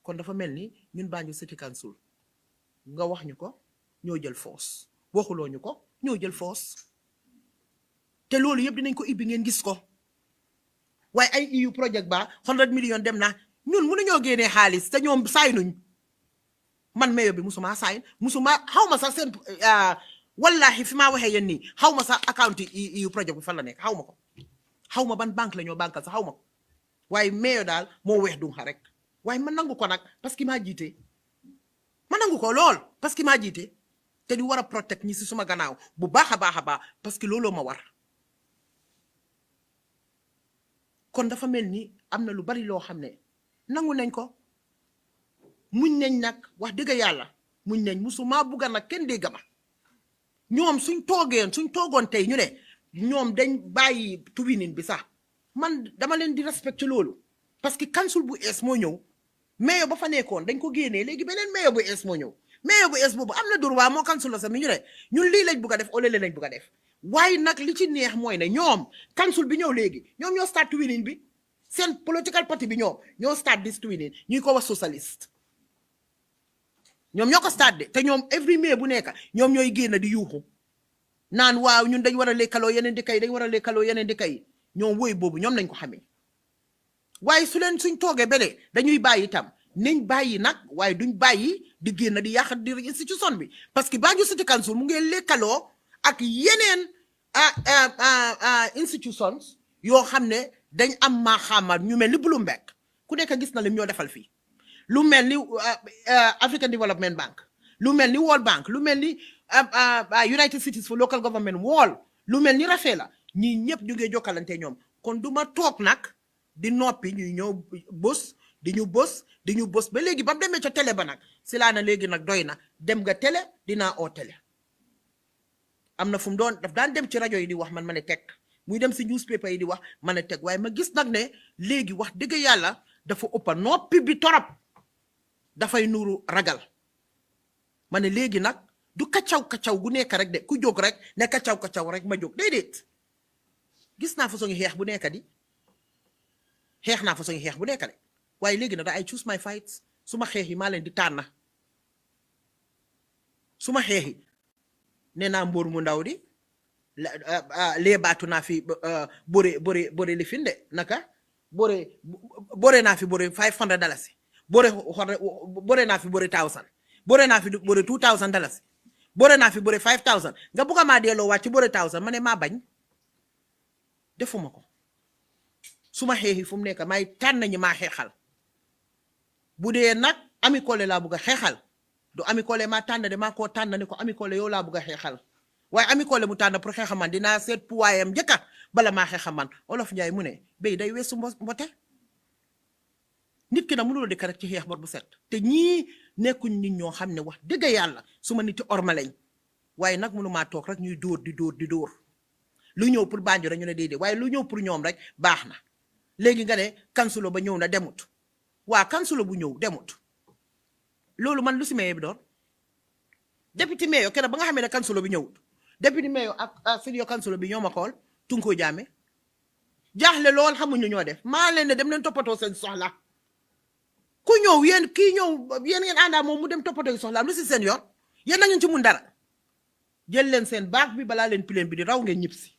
kon dafa mel ni ñun Banjul City Council nga wax ñu ko ñoo jël force waxuloo ñu ko ñoo jël force te loolu yëpp dinañ ko ibbi ngeen gis ko waaye ay EU project ba 100 million dem na ñun mënuñoo génnee xaalis te ñoom saay nuñ man mayo bi musuma saay musuma xaw ma sax seen wallahi fi maa waxee yéen nii xaw ma sax account EU project bi fan la nekk xaw ma ko xaw ma ban banque la ñoo bankal sax xaw ma ko waaye mayo daal moo weex du xa rek waaye man nangu ko nag parce que maa jiite man nangu ko lool parce que maa jiite te di war a protect ñi si suma gannaaw bu baax a baax parce que looloo ma war kon dafa mel ni am na lu bari loo xam ne nangu nañ ko muñ nañ nag wax dëgg yàlla muñ nañ musuma bugga nag kenn dégg ma ñoom suñ toogoon tey ñu ne ñoom dañ bàyyi tuwinin bi sax man dama leen di respecté loolu parce que council bu ees moo ñëw mayor ba fa nekkoon dañ ko génnee léegi beneen mayor bu ees moo ñëw mayor bu ees boobu am na droit moo council la sax mi ñu ne ñun lii lañ bugg a def ole lee lañ bugg a def waaye nag li ci neex mooy ne ñoom council bi ñëw léegi ñoom ñoo start tuwinin bi seen political party bi ñoo start this tuwinin ñuy ko wax socialiste ñoom ñoo ko start de te ñoom every mayor bu nekk ñoom ñooy génn di yuuxu naan waaw ñun dañ war a lekkaloo yeneen dëkk yi dañ war a lekkaloo yeneen dëkk yi ñoom woy boobu ñoom nañ ko xamee waaye su leen suñ toogee bele dañuy bàyyi itam nañ bàyyi nag waaye duñ bàyyi di génn di yàq di institution bi parce que Banjul City Council mu ngi lekkaloo ak yeneen institutions yoo xam ne dañ am maa xamal ñu mel ni Bloomberg ku nekk gis na lim ñoo defal fii lu mel ni African Development Bank lu mel ni World Bank lu mel ni United Cities for Local Government Wall lu mel ni Rafela ñii ñëpp ñu ngi jokkalante ñoom kon du ma toog nag di noppi ñuy ñëw bës di ñu bës ba léegi ba mu demee ca télé ba nag si laa na léegi nag doy na dem nga télé dinaa oo télé am na fu mu doon daf daan dem ci rajo yi di wax man ma ne teg muy dem si newspaper yi di wax ma ne teg waaye ma gis nag ne léegi wax dëgg yàlla dafa ëppa noppi bi torop dafay nuru ragal ma ne léegi nag du kacaw gu nekk rek de ku jóg rek ne kacaw rek ma jóg déedéet gis naa façon xeex bu nekk di xeex naa façon xeex bu nekk de waaye léegi nag da ay choose my fights suma xeex yi maa leen di tànn suma xeex yi nee naa mbóor mu ndaw di lee baatu naa fi bore li fin de naka bore naa fi bore $500 bore naa fi bore 1000 bore naa fi bore $2000 bore naa fi bore 5000 nga bugg a maa delloo wàcc bore 1000 ma ne maa bañ defuma ko suma xeexi fu mu nekk may tànn ñi maa xeexal bu dee nag Ami Colley laa bugg a xeexal du Ami Colley maa tànn de maa koo tànn ne ko Ami Colley yow laa bugg a xeexal waaye Ami Colley mu tànn pour xeexa man dinaa seet puwaayam njëkka bala maa xeexa man Olof Njaay mu ne béy day weesu mbote nit ki nag mënuloo dëkk rek ci xeex bor bu set te ñii nekkuñ nit ñoo xam ne wax dëgg yàlla su ma niti orma lañ waaye nag mënu maa toog rek ñuy dóor lu ñëw pour Banjul rek ñu ne déedéet waaye lu ñëw pour ñoom rek baax na léegi nga ne kansulo ba ñëw na demut waa kansulo bu ñëw demut loolu man lu si mayor bi doon député mayor kenn ba nga xamee ne kansulo bi ñëwut député mayor ak senior kansulo bi ñoo ma xool Tunkoo Jaame jaaxle lool xamuñu ñoo def maa leen ne dem leen toppatoo seen soxla ku ñëw yéen kii ñëw yéen ngeen àndaa moom mu dem toppatoo soxlaam lu si seen yoon yéen na ngeen ci mun dara jël leen seen baax bi balaa leen pileen bi di raw ngeen ñib si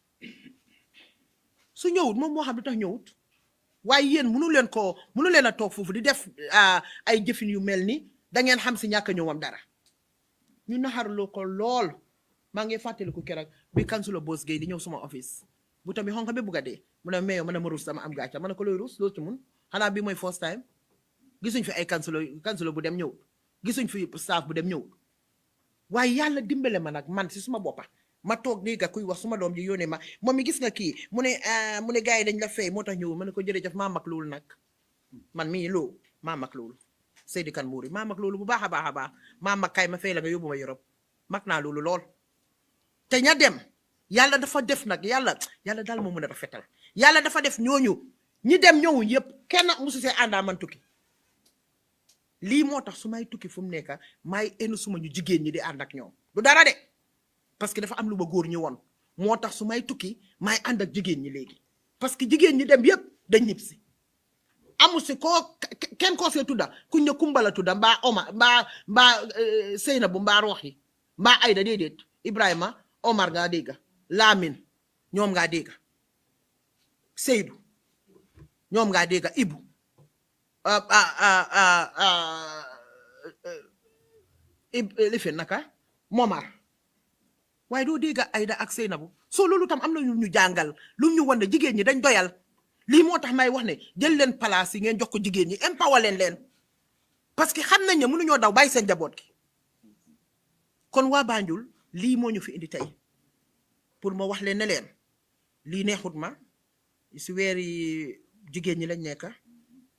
su ñëwut moom moo xam lu tax ñëwut waaye yéen mënu leen a toog foofu di def ay jëfin yu mel ni da ngeen xam si ñàkk a ñëwam dara ñu naxarloo ko lool maa ngi fàttaliku keroog bi kansulo Boss Gueye di ñëw suma office bu tamit xonq bi bugg a dee mu ne mayo mën a ma ruus dama am gàcca ma ne ko looy ruus loolu ci mun xanaa bi mooy first time gisuñ fi ay kansulo bu dem ñëw gisuñ fi staff bu dem ñëw waaye yàlla dimbale ma nag man si suma boppa ma toog dégg kuy wax suma doom ji yónnee ma moom mi gis nga kii mu ne gars yi dañ la fay moo tax ñëw ma ne ko jërëjëf maa mag loolu nag man mii loo maa mag loolu Seydi Kan Muuri maa mag loolu bu baax a baax maa mag kay ma fay la nga yóbbu ma Europe mag naa loolu lool te ña dem yàlla dafa def nag yàlla daal moo mën a rafetal yàlla dafa def ñooñu ñi dem ñëw yëpp kenn musu see àndaa man tukki lii moo tax su may tukki fu mu nekk may enu suma ñu jigéen ñi di ànd ak ñoom du dara de parce que dafa am lu ma góor ñi woon moo tax su may tukki may ànd ak jigéen ñi léegi parce que jigéen ñi dem yëpp dañ ñib si amu si kenn koo see tudda kuñ ne Kumbala tudda mbaa Omar mbaa Seynabu mbaa Rohey mbaa Ayda déedéet Ibrahima Omar ngaa dégga Lamine ñoom ngaa dégga Seydou ñoom ngaa dégga Ibu lifin naka Momar waaye doo dégga Ayda ak Seynabu soo loolu tam am na ñu jàngal lu ñu wan ne jigéen ñi dañ doyal lii moo tax may wax ne jël leen place yi ngeen jox ko jigéen ñi empower leen parce que xam nañ ne mënuñoo daw bàyyi seen njaboot gi kon waa Banjul lii moo ñu fi indi tey pour ma wax leen ne leen lii neexut ma si weeri jigéen ñi lañ nekk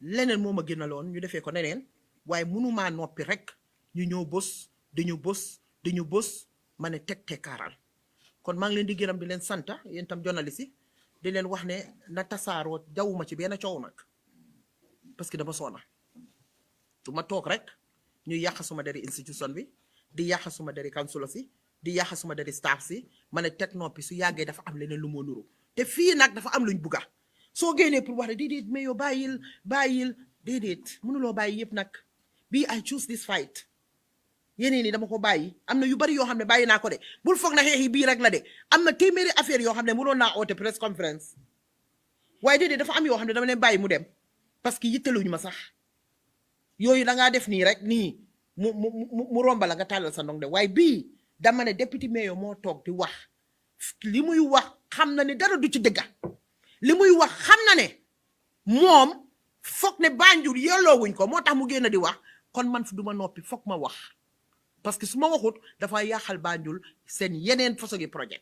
leneen moo ma gënaloon ñu defee ko neneen waaye mënumaa noppi rek ñu ñëw bës dañu bës ma ne teg tekkaaral kon maa ngi leen di gërëm di leen santa yéen tam journaliste yi di leen wax ne na tasaaroo jawuma ci benn coow nag parce que dama soona du ma toog rek ñuy yàq suma deri institution bi di yàq suma deri council si di yàq suma deri staff si ma ne teg noppi su yàggee dafa am leneen lu moo nuru te fii nag dafa am luñ bugga soo génnee pour wax ne déedéet mais yow bàyyil déedéet mënuloo bàyyi yëpp nag bii I choose this fight yeneen ni dama ko bàyyi am na yu bari yoo xam ne bàyyi naa ko de bul foog na xeex yi bii rek la de am na téeméeri affaire yoo xam ne mënoon naa oote press conference waaye déedéet dafa am yoo xam ne dama leen bàyyi mu dem parce que yitteluñu ma sax yooyu da ngaa def nii rek nii mu romba la nga tàllal sa ndong de waaye bii dama ne député mayor moo toog di wax li muy wax xam na ne dara du ci dëgga li muy wax xam na ne moom foog ne Banjul yelloowuñ ko moo tax mu génn di wax kon man fi du ma noppi foog ma wax parce que su ma waxut dafa yàqal Banjul seen yeneen façon gi projet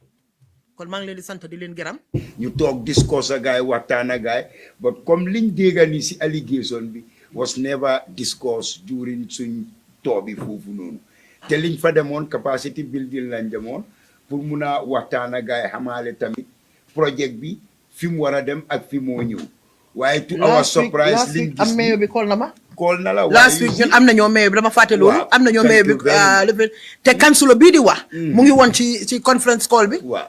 kon maa ngi leen di sant di leen gërëm. ñu toog discuss a gaay waxtaan a gaay but comme liñ dégga ni si allegation bi was never discussed during suñ toobi foofu noonu te liñ fa demoon capacity building lañ demoon pour mun a waxtaan a gaay xamaale tamit projet bi fi mu war a dem ak fi moo ñëw waaye to our surprise liñ gis am mayor bi call na ma call na la last week ñun am na ñoo mayor bi dama fàtte loolu am na ñoo mayor bi te councilor bii di wax mu ngi woon ci conference call bi waaw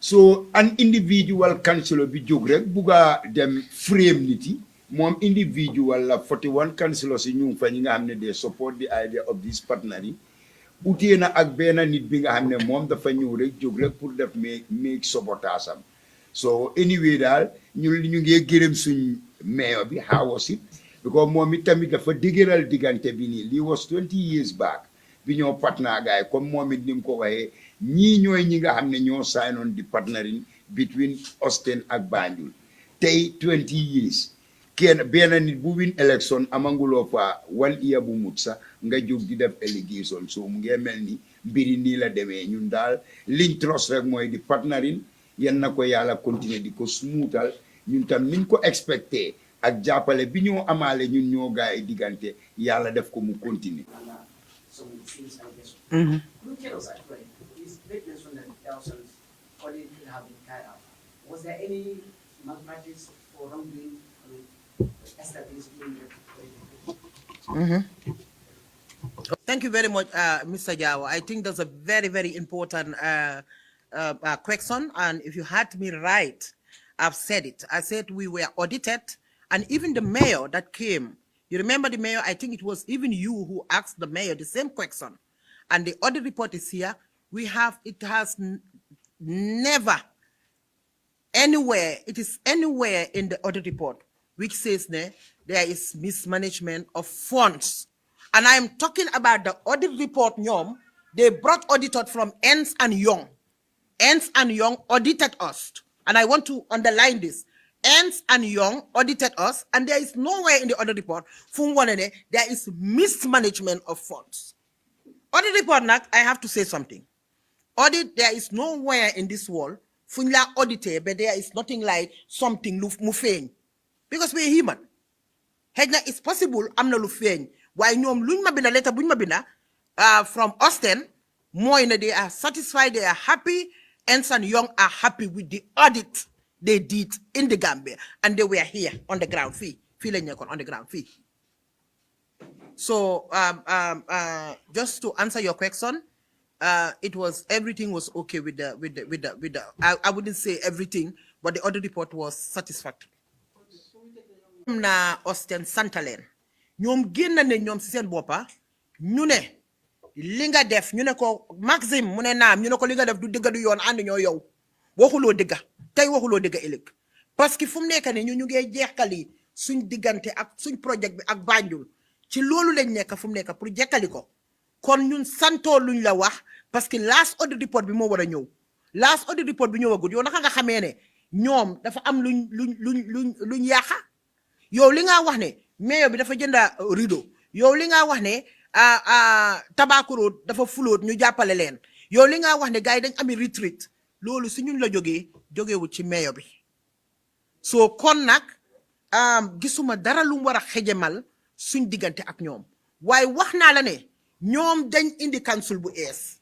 so an individual councilor bi jóg rek bugga dem frame nit yi moom individual la 41 councilors yi ñu fa ñi nga xam ne they support the idea of this partnering utee na ak benn nit bi nga xam ne moom dafa ñëw rek jóg rek pour def make sabotage am so anyway daal ñu ngi gërëm suñ mayor bi how was it because moom it tamit dafa dëgëral diggante bi nii lii was 20 years back bi ñoo partner gaay comme moom it ni mu ko waxee ñii ñooy ñi nga xam ne ñoo sign on di partnering between Austin ak Banjul tey 20 years kenn benn nit bu win election amanguloo fa 1 year bu mut sax nga jóg di def allegation so mu ngi mel ni mbiri nii la demee ñun daal liñ trust rek mooy di partnering yan na ko yàlla continuer di ko smoothal ñun tam niñ ko expecté ak jàppale bi ñoo amaale ñun ñoo gaay diggante yàlla def ko mu continuer. Was there any malpractice or wrongdoing established in the Thank you very much, Mr. Jawa. I think that's a very, very important question. And if you had me right, I've said it. I said we were audited, and even the mayor that came, you remember the mayor, I think it was even you who asked the mayor the same question. And the audit report is here. It has never anywhere, it is anywhere in the audit report which says there is mismanagement of funds. And I am talking about the audit report, Nyom. They brought auditor from Ernst and Young. Ernst and Young audited us. And I want to underline this. Ernst and Young audited us, and there is nowhere in the audit report there is mismanagement of funds. Audit report, I have to say something. Audit, there is nowhere in this world Funla audite, but there is nothing like something mufeng. Because we're human. It's possible I'm not lufeng. Why no luñ letter buñ from Austin, they are satisfied, they are happy, Ernst and Young are happy with the audit they did in the Gambia, and they were here on the ground fee. On the ground fee. So just to answer your question, everything was okay with the I wouldn't say everything, but the audit report was satisfactory. Na Austin Santalen ñoom génn ne ñoom ci seen boppa ñu ne li nga def ñu ne ko Maxime mu ne naam ñu ne ko li nga def du dëgg du yoon ànd ñoo yow waxuloo dëgg tey waxuloo dëgg ëllëg parce que fu mu nekk ne ñu ngi jeexkali suñ diggante ak suñ projet bi ak Banjul ci loolu lañ nekk fu mu nekk pour jekkali ko kon ñun santoo luñ la wax parce que last audit report bi moo war a ñëw last audit report bi ñëwagul yow naka nga xamee ne ñoom dafa am luñ yaaxa yow li nga wax ne mayor bi dafa jënda rideau yow li nga wax ne tabakuro dafa fuloot ñu jàppale leen yow li nga wax ne gars yi dañ ami retreat loolu si ñun la jógeewul ci mayor bi so kon nag gisuma dara lu mu war a xejemal suñ diggante ak ñoom waaye wax naa la ne ñoom dañ indi council bu ees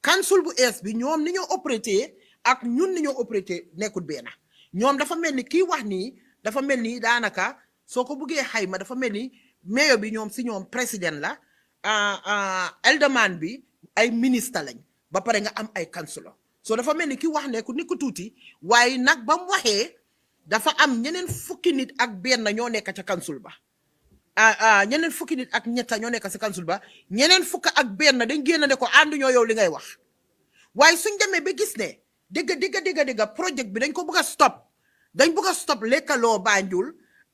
council bu es bi ñoom ni ñoo opératé ak ñun ni ñoo opératé nekkul benn ñoom dafa mel ni kii wax nii dafa mel ni daanaka soo ko buggee xayma dafa mel ni mayor bi ñoom si ñoom président la elderman bi ay ministre lañ ba pare nga am ay councilor so dafa mel ni ki wax ne ku nit ku tuuti waaye nag ba mu waxee dafa am ñeneen fukki nit ak benn ñoo nekk ca council ba ñeneen fukki nit ak ñetta ñoo nekk si council ba ñeneen fukk ak benn dañ génn ne ko ànduñoo yow li ngay wax waaye suñ demee ba gis ne dégg projet bi dañ ko bëgg a stop dañ bëgg a stop lekkaloo Banjul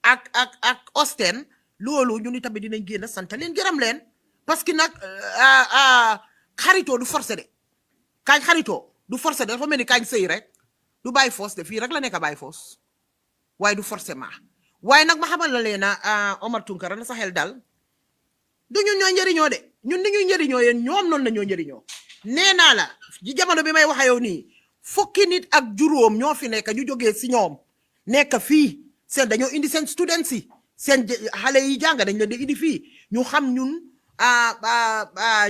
ak Osten loolu ñu ni tamit dinañ génn sant leen gërëm leen parce que nag xaritoo du forcé de kaañ xaritoo du forcé de dafa mel ni kaañ sëy rek du bàyyi force de fii rek la nekk bàyyi force waaye du forcément waaye nag ma xamal la leena Omar Tunkara na sa xel dal du ñun ñoo njëriñoo de ñun ni ñuy njëriñoo yéen ñoom noonu la ñoo njëriñoo nee naa la ji jamono bi may waxa yow nii fukki nit ak juróom ñoo fi nekk ñu jógee si ñoom nekk fii seen dañoo indi seen students yi seen xale yi jàng dañ leen di indi fii ñu xam ñun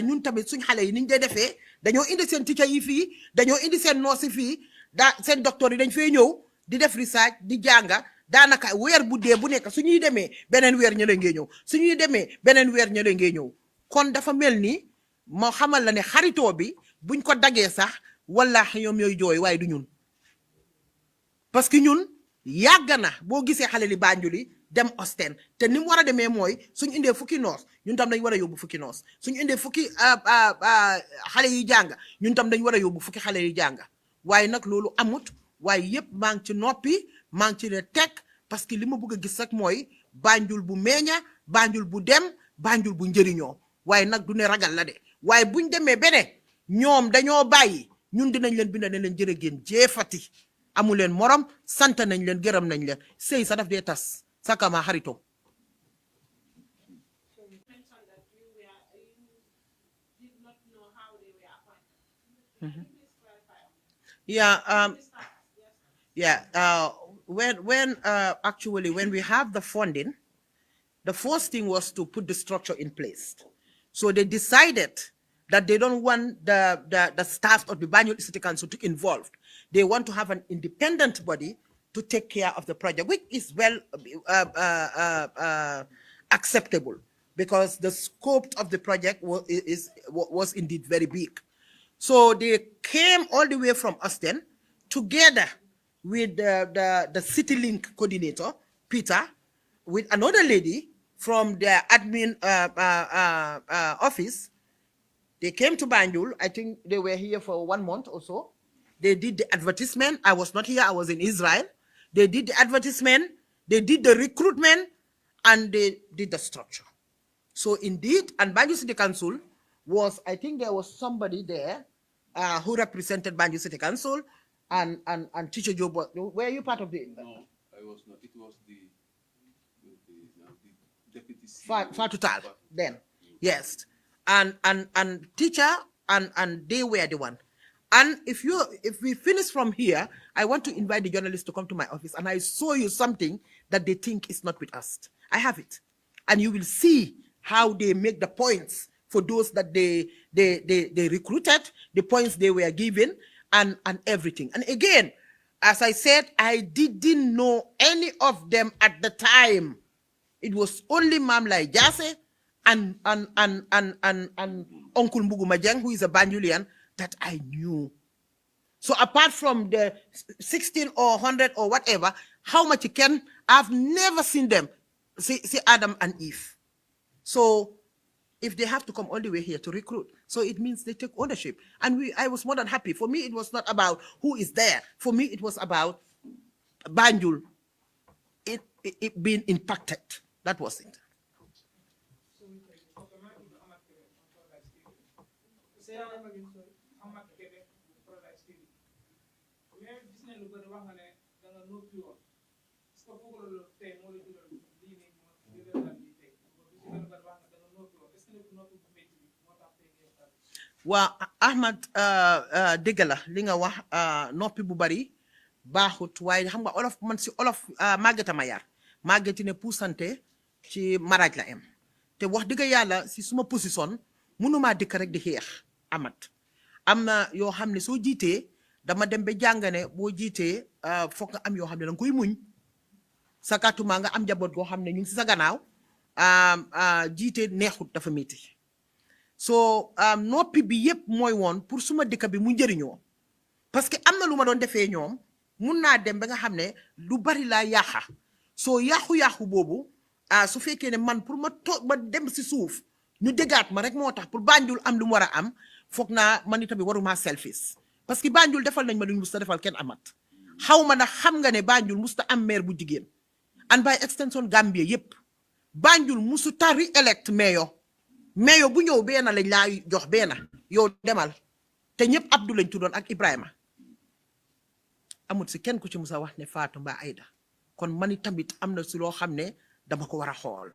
ñun tamit suñ xale yi niñ dee defee dañoo indi seen teacher yi fii dañoo indi seen nurse yi fii seen docteur yi dañ fee ñëw di def research di jànga daanaka weer bu dee bu nekk suñuy demee beneen weer ñële ngee ñëw suñuy demee beneen weer ñële ngee ñëw kon dafa mel ni moo xamal la ne xaritoo bi buñ ko daggee sax wallaahi ñoom ñooy jooy waaye du ñun parce que ñun yàgg na boo gisee xale li Banjul dem Osten te ni mu war a demee mooy suñ indee fukki noos ñun tam dañ war a yóbbu fukki noos suñ indee fukki xale yi jàng ñun tam dañ war a yóbbu fukki xale yi jàng waaye nag loolu amut waaye yëpp maa ngi ci noppi maa ngi ci ne teg parce que li ma bëgg a gis rek mooy Banjul bu meñña Banjul bu dem Banjul bu njëriñoo waaye nag du ne ragal la de waaye buñ demee bene ñoom dañoo bàyyi ñun dinañ leen bind ne leen jërë ngeen jeefati amu leen morom sant nañ leen gërëm nañ leen sëy sa daf dee tas sakama xarito when actually when we have the funding, the first thing was to put the structure in place. So they decided that they don't want the staff of the Banjul City Council to involved. They want to have an independent body to take care of the project, which is well acceptable because the scope of the project was indeed very big. So they came all the way from Austin together with the City Link coordinator, Peter, with another lady from the admin office. They came to Banjul. I think they were here for 1 month or so. They did the advertisement. I was not here. I was in Israel. They did the advertisement. They did the recruitment. And they did the structure. So indeed, and Banjul City Council was, I think there was somebody there who represented Banjul City Council and Teacher Joe. Were you part of the? No, I was not. It was the deputy. Fatutal then, yes, and Teacher and they were the one. And if we finish from here, I want to invite the journalists to come to my office and I show you something that they think is not with us. I have it, and you will see how they make the points for those that they recruited, the points they were given, and everything. And again, as I said, I didn't know any of them at the time. It was only Mam Lai Jase and Uncle Mbugu Majang, who is a Banjulian, that I knew. So apart from the 16 or 100 or whatever, how much you can, I've never seen them. See Adam and Eve. So if they have to come all the way here to recruit, so it means they take ownership. And I was more than happy. For me, it was not about who is there. For me, it was about Banjul, it being impacted. That was it. Waa Ahmad dëgg la li nga wax noppi bu bari baaxut waaye xam nga olof man si olof màggeta ma yar màggeti ne puusante ci maraaj la am te wax dëgg yàlla si suma position mënumaa dëkk rek di xeex Ahmad am na yoo xam ne soo jiitee dama dem ba jàngane boo jiitee foog nga am yoo xam ne danga koy muñ sa kàttuma nga am njaboot goo xam ne ñu ngi si sa gannaaw jiite neexut dafa métti so noppi bi yëpp mooy woon pour suma dëkk bi mu njëriñoo parce que am na lu ma doon defee ñoom mun naa dem ba nga xam ne lu bari laa yaaxa soo yaaxu-yaaxu boobu su fekkee ne man pour ma dem si suuf ñu déggaat ma rek moo tax pour Banjul am lu mu war a am foog naa man itamit waruma selfish parce que Banjul defal nañ ma lu ñu musta defal kenn amat xaw ma ndax xam nga ne Banjul musta am maire bu jigéen and by extension Gambia yépp Banjul musu tari elect mayor bu ñëw benn lañ laa jox benn yow demal te ñëpp Abdou lañ tuddoon ak Ibrahima amut si kenn ku ci musa wax ne Fatou mbaa Aida kon mani tamit am na si loo xam ne dama ko war a xool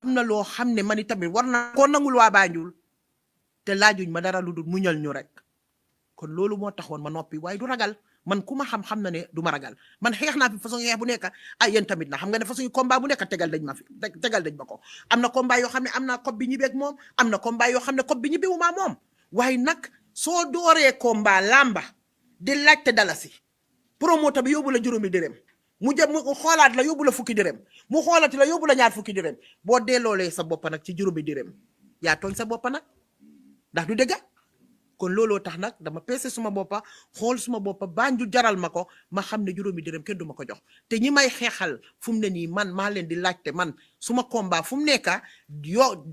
am na loo xam ne mani tamit war na koo nangul waa Banjul te laajuñ ma dara lu dul muñal ñu rek kon loolu moo taxoon ma noppi waaye du ragal man ku ma xam na ne du ma ragal man xeex naa fi façon xeex bu nekk yéen tamit na xam nga ne façon combat bu nekk tegal dañ ma ko am na combat yoo xam ne am naa kob bi ñibbeeg moom am na combat yoo xam ne kob bi ñibbewu maa moom waaye nag soo dooree combat lamba di laajte dalasi promoteur bi yóbbu la juróomi dërëm mu xoolaat la yóbbu la fukki dërëm mu xoolati la yóbbu la ñaar fukki dërëm boo delloolee sa bopp nag ci juróomi dërëm yaa tooñ sa bopp nag ndax du dëgga kon looloo tax nag dama peese suma boppa xool suma boppa Banjul jaral ma ko ma xam ne juróomi dërëm kenn du ma ko jox te ñi may xeexal fu mu ne nii man maa leen di laajte man suma combat fu mu nekka yo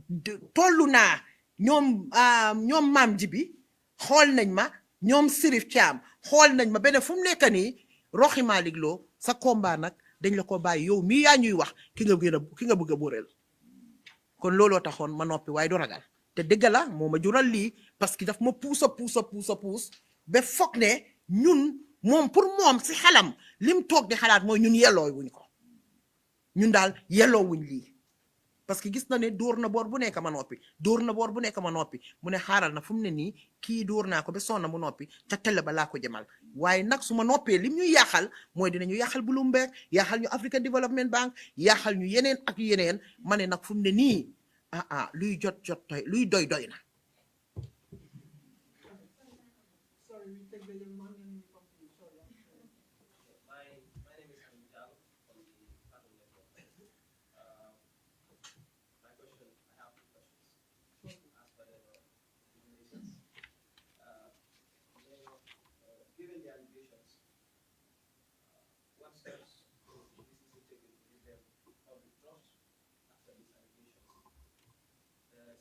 tollu naa ñoom maam ji bi xool nañ ma ñoom Sirif Thiam xool nañ ma beneen fu mu nekk nii Rohey Malick Lowe sa combat nag dañ la ko bàyyi yow mii yaa ñuy wax ki nga bëgg a bóoreel kon looloo taxoon ma noppi waaye du ragal te dëgg la moo ma jural lii parce que daf ma puus ba foog ne ñun moom pour moom si xelam lim toog di xalaat mooy ñun yelloo wuñ ko ñun daal yelloo wuñ lii parce que gis na ne dóor na boor bu nekk ma noppi mu ne xaaral na fu mu ne nii kii dóor naa ko ba sonn mu noppi ca tele ba laa ko jëmal waaye nag su ma noppee lim ñuy yaaxal mooy dinañu yaaxal Bloomberg yaaxal ñu African Development Bank yaaxal ñu yeneen ak yeneen ma ne nag fu mu ne nii luy jot luy doy na.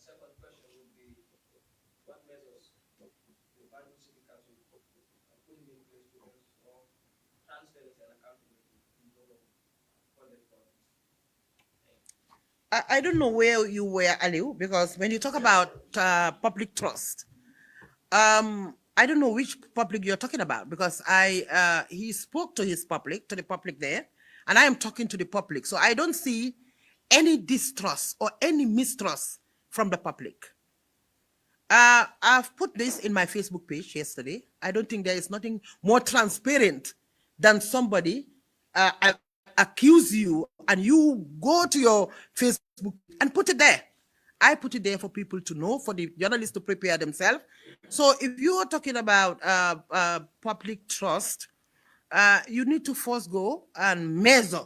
Second question would be, what measures the Banjul City Council putting in place to ensure transparency and accountability in government funded projects? I don't know where you were, Aliu, because when you talk about public trust, I don't know which public you're talking about, because he spoke to the public there, and I am talking to the public. So I don't see any distrust or any mistrust from the public. I've put this in my Facebook page yesterday. I don't think there is nothing more transparent than somebody accuse you and you go to your Facebook and put it there. I put it there for people to know, for the journalists to prepare themselves. So if you are talking about public trust, you need to first go and measure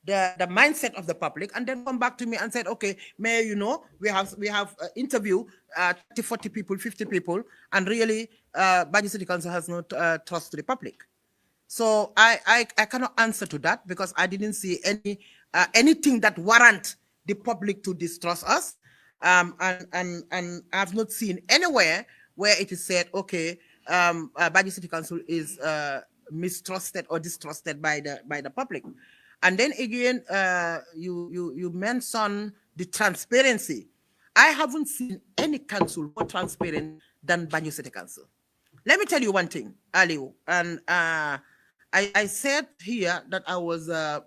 the mindset of the public, and then come back to me and said, okay, Mayor, we have interview 30, 40 people, 50 people, and really Banjul City Council has no trust to the public. So I cannot answer to that because I didn't see anything that warrant the public to distrust us, and I've not seen anywhere where it is said, okay, Banjul City Council is mistrusted or distrusted by the public. And then again, you mentioned the transparency. I haven't seen any council more transparent than Banjul City Council. Let me tell you one thing, Aliu, and I said here that I was a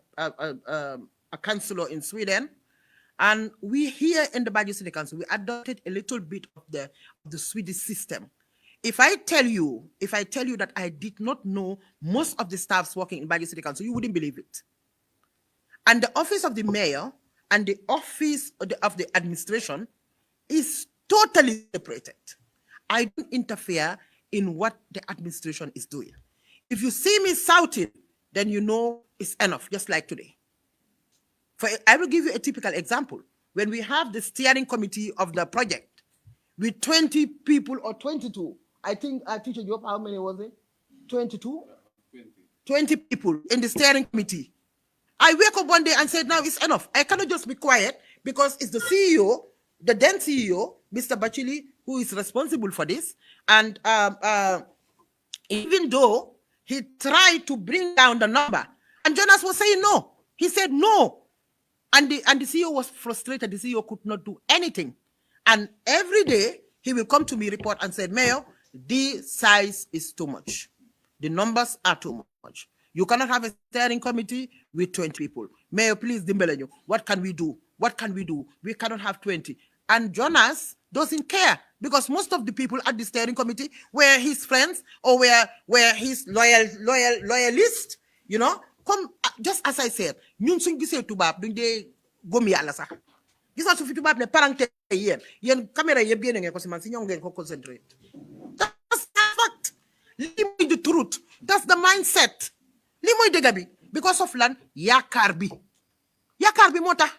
councillor in Sweden, and we here in the Banjul City Council, we adopted a little bit of the Swedish system. If I tell you that I did not know most of the staffs working in Banjul City Council, you wouldn't believe it. And the office of the mayor and the office of the administration is totally separated. I don't interfere in what the administration is doing. If you see me shouting, then you know it's enough, just like today. I will give you a typical example. When we have the steering committee of the project with 20 people or 22, I think, Teacher Job, how many was it? 22? 20 people in the steering committee. I wake up one day and said, now it's enough. I cannot just be quiet because it's the CEO, the then CEO, Mr. Bachili, who is responsible for this. And even though he tried to bring down the number, and Jonas was saying no. He said no. And the CEO was frustrated. The CEO could not do anything. And every day, he will come to me, report, and say, Mayor, the size is too much. The numbers are too much. You cannot have a steering committee with 20 people. Mayor, please, Dimbeleño, what can we do? What can we do? We cannot have 20. And Jonas doesn't care because most of the people at the steering committee were his friends or were his loyalists, you know. Come, just as I said, ñun suñ gisee tubaab duñ dee gom yàlla sax gis nga su fi tubaab ne parangte yéen caméra yëpp génne ngeen ko si man si ñoom ngeen ko concentrate. That's the fact. Lii mooy the truth. That's the mindset. Lii mooy dëgg bi because of lan yaakaar bi moo tax.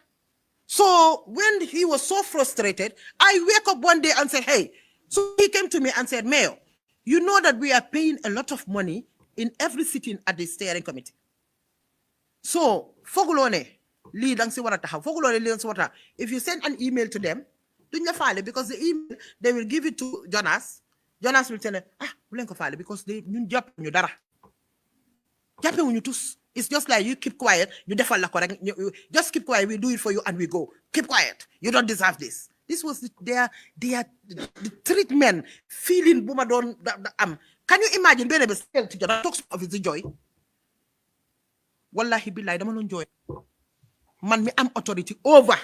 So when he was so frustrated, I wake up one day and said, hey, so he came to me and said, Mayor, you know that we are paying a lot of money in every sitting at the steering committee. So, fogulone, lead and see what I have. Fogulone, lead and see what I have. If you send an email to them, don't you file it because the email, they will give it to Jonas. Jonas will tell them, we don't file it because they jump on your dara. Jumping when you tus. It's just like you keep quiet, you just keep quiet, we do it for you and we go. Keep quiet. You don't deserve this. This was their the treatment, feeling Bumadon. Can you imagine being able to to Jonas talks of his joy? Wallahi billahi dama non joy man mi am authority over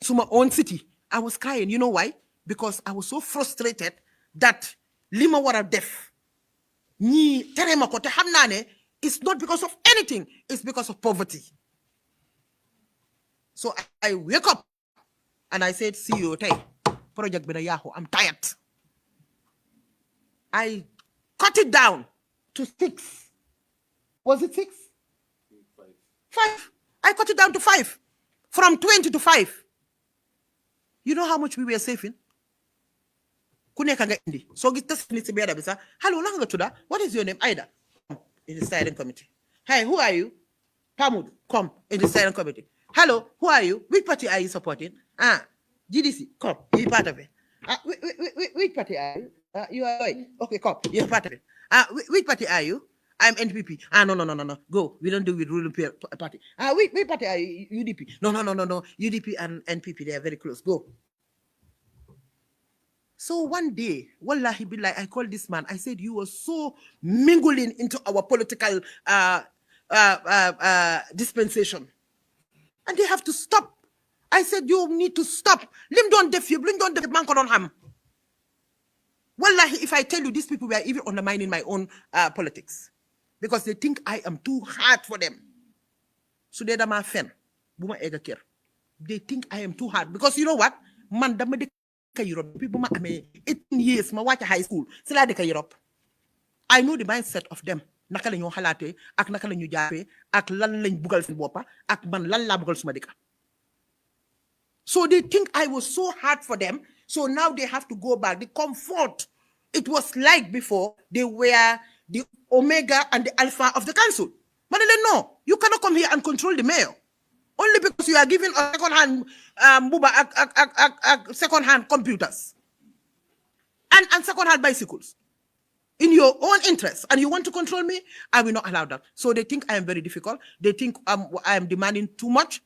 suma own city. I was crying. You know why? Because I was so frustrated that lima wara def ñi tere ma ko te xam naa ne it's not because of anything, it's because of poverty. So I wake up and I said, CEO, tay project bi na yaaxu, I'm tired. I cut it down to 6. Was it 6? 5. I cut it down to 5. From 20 to 5. You know how much we were saving? So get this hello, what is your name? Ida. In the steering committee. Hey, who are you? Pamud, come in the steering committee. Hello, who are you? Which party are you supporting? GDC, come, you're part of it. Which party are you? You are right. Okay, come, you're part of it. Which party are you? I'm NPP. No. Go. We don't do with ruling party. Which party are you? UDP. No. UDP and NPP, they are very close. Go. So one day, wallahi billahi, I called this man. I said, you were so mingling into our political dispensation. And they have to stop. I said, you need to stop. Lim don't def you, lim don't def man kon ham. Wallahi, if I tell you, these people were even undermining my own politics. Because they think I am too hard for them. So they dama fen. Buma ega kir. They think I am too hard. Because you know what? Man dama de Europe. People ma ame 18 years, ma watch high school. Sila de Europe. I know the mindset of them. Naka la ñu xalaate, ak naka la ñu jaapé, ak lan lañ bugal seen boppa, ak man lan la bugal suma dëkk. So they think I was so hard for them. So now they have to go back. The comfort. It was like before, they were the omega and the alpha of the council. But they no, you cannot come here and control the mayor. Only because you are giving a second-hand second-hand computers and second-hand bicycles in your own interest, and you want to control me, I will not allow that. So they think I am very difficult. They think I am demanding too much,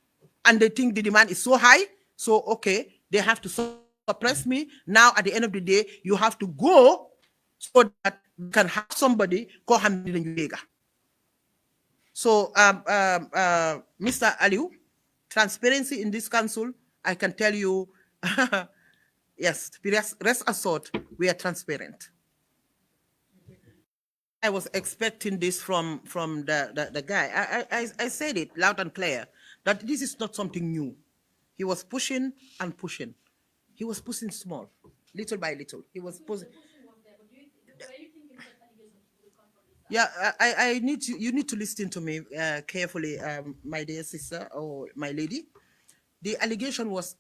and they think the demand is so high. So, okay, they have to suppress me. Now, at the end of the day, you have to go so that you can have somebody go handle you. So, Mr. Aliu, transparency in this council, I can tell you, yes, rest assured, we are transparent. I was expecting this from the guy. I said it loud and clear that this is not something new. He was pushing and pushing. He was pushing small. little by little. He was posing. Pushing was there, but were you thinking that allegations would come from this side? Yeah, I need you need to listen to me carefully, my dear sister or my lady. The allegation was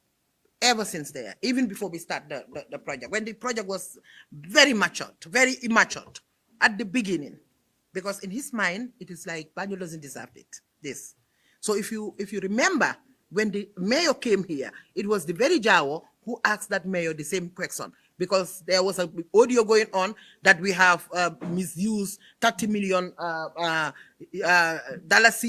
ever since there, even before we start the project, when the project was very matured, very immature at the beginning, because in his mind, it is like Banjul doesn't deserve it, this. So if you remember, when the mayor came here, it was the very Jawo who asked that mayor the same question, because there was a audio going on that we have misused 30 million dollars,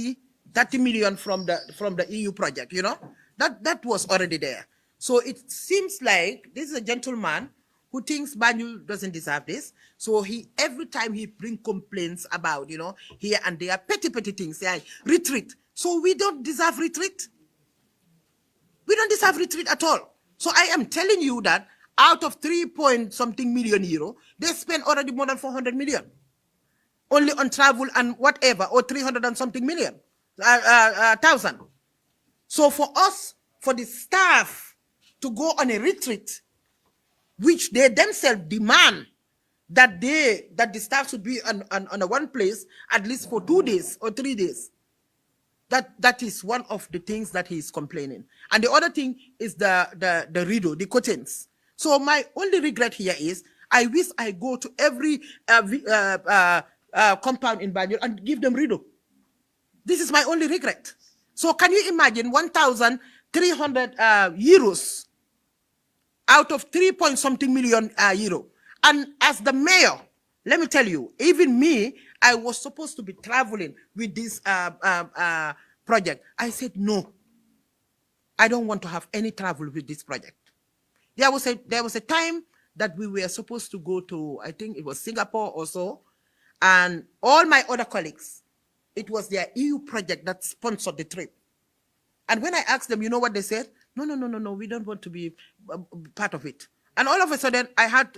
30 million from the EU project, you know, that was already there. So it seems like this is a gentleman who thinks Banjul doesn't deserve this. So he, every time he bring complaints about, you know, here and there, petty things, like retreat. So we don't deserve retreat. We don't deserve retreat at all. So I am telling you that out of 3 point something million euro, they spent already more than 400 million. Only on travel and whatever, or 300 and something million, thousand. So for us, for the staff to go on a retreat, which they themselves demand that the staff should be on a one place at least for 2 days or 3 days. That is one of the things that he is complaining. And the other thing is the rido, the curtains. So my only regret here is I wish I go to every compound in Banjul and give them rido. This is my only regret. So can you imagine 1,300 euros out of 3 point something million euro? And as the mayor, let me tell you, even me, I was supposed to be traveling with this project. I said, no, I don't want to have any travel with this project. There was a time that we were supposed to go to, I think it was Singapore or so, and all my other colleagues, it was their EU project that sponsored the trip. And when I asked them, you know what they said? No, we don't want to be part of it. And all of a sudden, I had,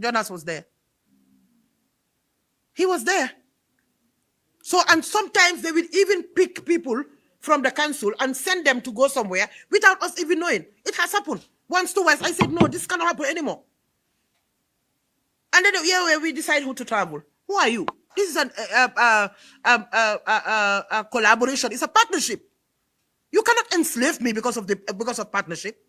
Jonas was there. He was there. So, and sometimes they will even pick people from the council and send them to go somewhere without us even knowing. It has happened once, twice. I said, no, this cannot happen anymore. And then, yeah, we decide who to travel. Who are you? This is a collaboration. It's a partnership. You cannot enslave me because of partnership.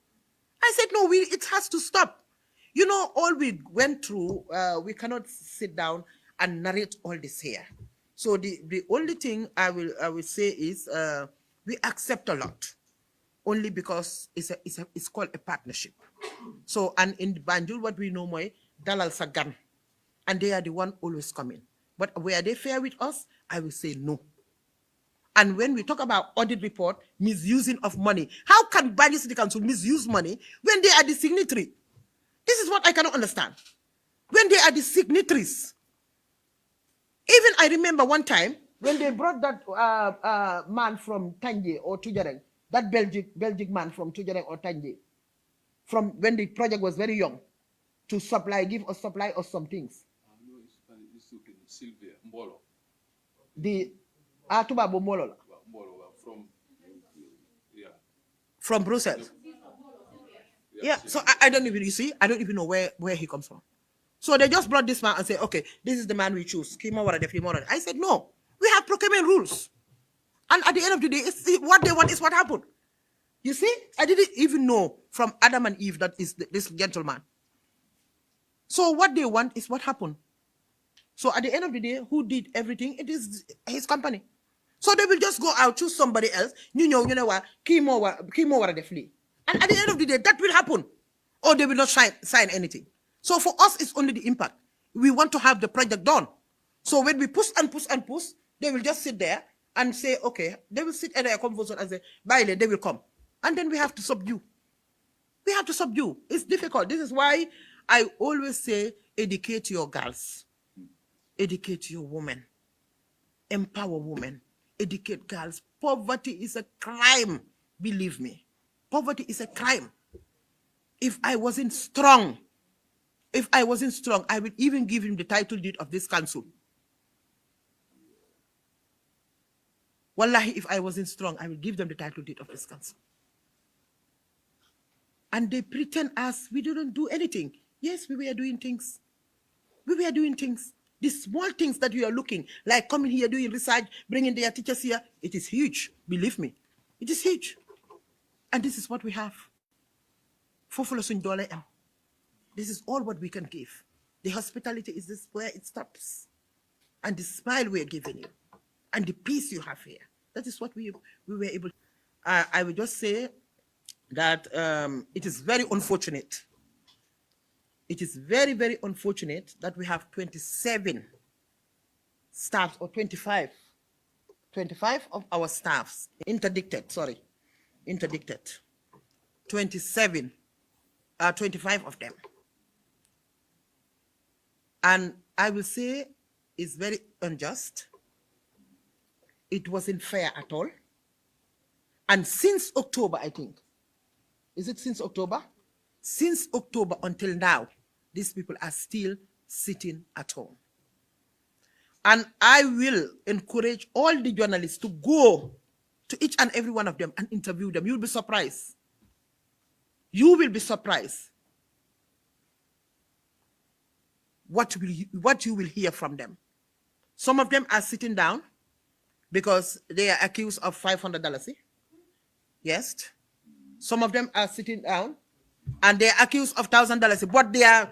I said, no, it has to stop. You know, all we went through, we cannot sit down and narrate all this here. So the only thing I will say is we accept a lot, only because it's called a partnership. So, and in Banjul, what we know more, Dalal Sagan, and they are the one always coming. But were they fair with us? I will say no. And when we talk about audit report, misusing of money, how can Banjul City Council misuse money when they are the signatory? This is what I cannot understand. When they are the signatories. Even I remember one time when they brought that man from Tanje or Tujareng, that Belgic man from Tujareng or Tanje, from when the project was very young, to give us supply of some things. No, it's okay. Sylvia Mbolo. The Atubabo Molola. From Brussels. Yeah, so I don't even, you see, I don't even know where he comes from. So they just brought this man and said, okay, this is the man we choose. I said, no, we have procurement rules. And at the end of the day, what they want is what happened. You see, I didn't even know from Adam and Eve that is this gentleman. So what they want is what happened. So at the end of the day, who did everything? It is his company. So they will just go out, choose somebody else. You know what? And at the end of the day, that will happen. Or they will not sign anything. So for us, it's only the impact. We want to have the project done. So when we push and push and push, they will just sit there and say, okay, they will sit at their comfort zone and say, bye, they will come. And then we have to subdue. We have to subdue. It's difficult. This is why I always say, educate your girls. Educate your women. Empower women. Educate girls. Poverty is a crime. Believe me. Poverty is a crime. If I wasn't strong, I would even give him the title deed of this council. Wallahi, if I wasn't strong, I would give them the title deed of this council. And they pretend as we didn't do anything. Yes, we were doing things. We were doing things. The small things that you are looking, like coming here, doing research, bringing their teachers here, it is huge. Believe me. It is huge. And this is what we have. This is all what we can give. The hospitality is this where it stops. And the smile we're giving you. And the peace you have here. That is what we were able to. I would just say that it is very unfortunate. It is very, very unfortunate that we have 27 staffs, or 25 of our staffs interdicted, 25 of them. And I will say it's very unjust. It wasn't fair at all. And since October, I think, is it since October? Since October until now, these people are still sitting at home. And I will encourage all the journalists to go to each and every one of them and interview them. You'll be surprised. You will be surprised what you will hear from them. Some of them are sitting down because they are accused of $500. Yes. Some of them are sitting down and they are accused of $1,000. But they are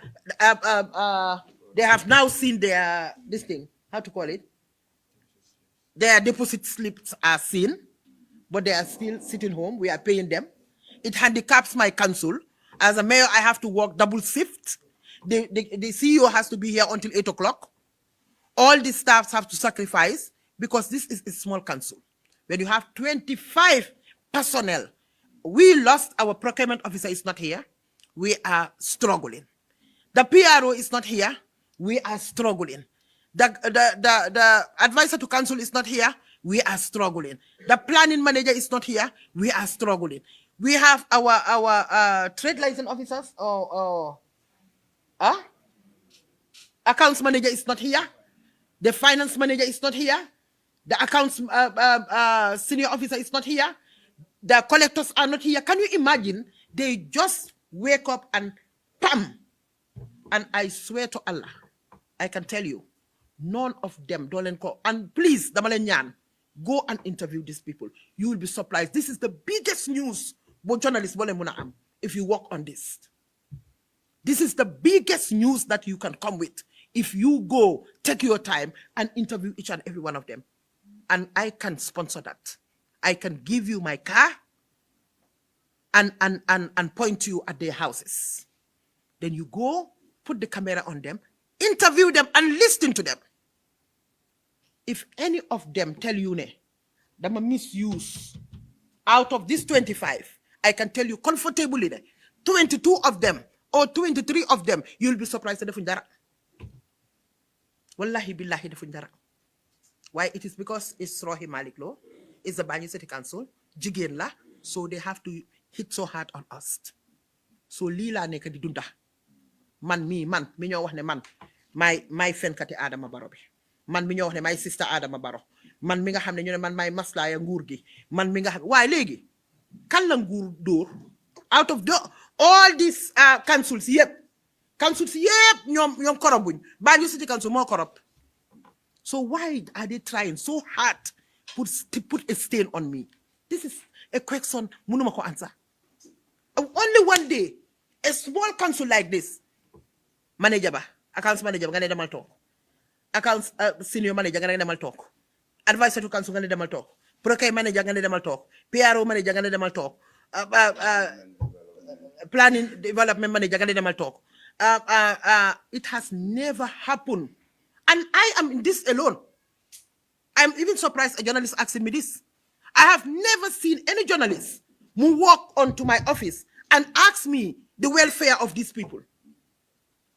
they have now seen their this thing. How to call it? Their deposit slips are seen, but they are still sitting home. We are paying them. It handicaps my council. As a mayor, I have to work double shift. The CEO has to be here until 8 o'clock. All the staffs have to sacrifice because this is a small council. When you have 25 personnel, we lost our procurement officer is not here. We are struggling. The PRO is not here. We are struggling. The advisor to council is not here. We are struggling. The planning manager is not here. We are struggling. We have our trade license officers or accounts manager is not here. The finance manager is not here. The accounts senior officer is not here. The collectors are not here. Can you imagine? They just wake up and pam. And I swear to Allah, I can tell you, none of them don't call. And please, Damalenyan, go and interview these people. You will be surprised. This is the biggest news for journalists if you work on this. This is the biggest news that you can come with if you go, take your time and interview each and every one of them. And I can sponsor that. I can give you my car and point you at their houses. Then you go, put the camera on them, interview them and listen to them. If any of them tell you that misuse out of this 25, I can tell you comfortably 22 of them or 23 of them, you'll be surprised at the fundara. Wallahi billahi the fundara. Why? It is because it's Rohey Malik law, it's the Banjul City Council, Jigen la, so they have to hit so hard on us. So lila neka di dunda. Man mi ñoo wax ne man my fenkati Adama Barrow bi. Man mi ñoo wax ne my sister Adama Barrow. Man mi nga xam ne ñu ne man may maslaya nguur gi. Man mi nga xam waaye léegi kan la nguur dóor out of all these councils yëpp ñoom korobuñ Banjul City Council moo corrupt. So why are they trying so hard to put a stain on me? This is a question munuma ko answer. Only one day, a small council like this, manager ba, accounts manager nga ne demal talk, accounts senior manager nga ne demal talk, advisor to council nga ne demal talk, procure manager nga ne demal talk, PRO manager nga ne demal talk, planning development manager nga ne demal talk. It has never happened. And I am in this alone. I'm even surprised a journalist asking me this. I have never seen any journalist who walk onto my office and ask me the welfare of these people.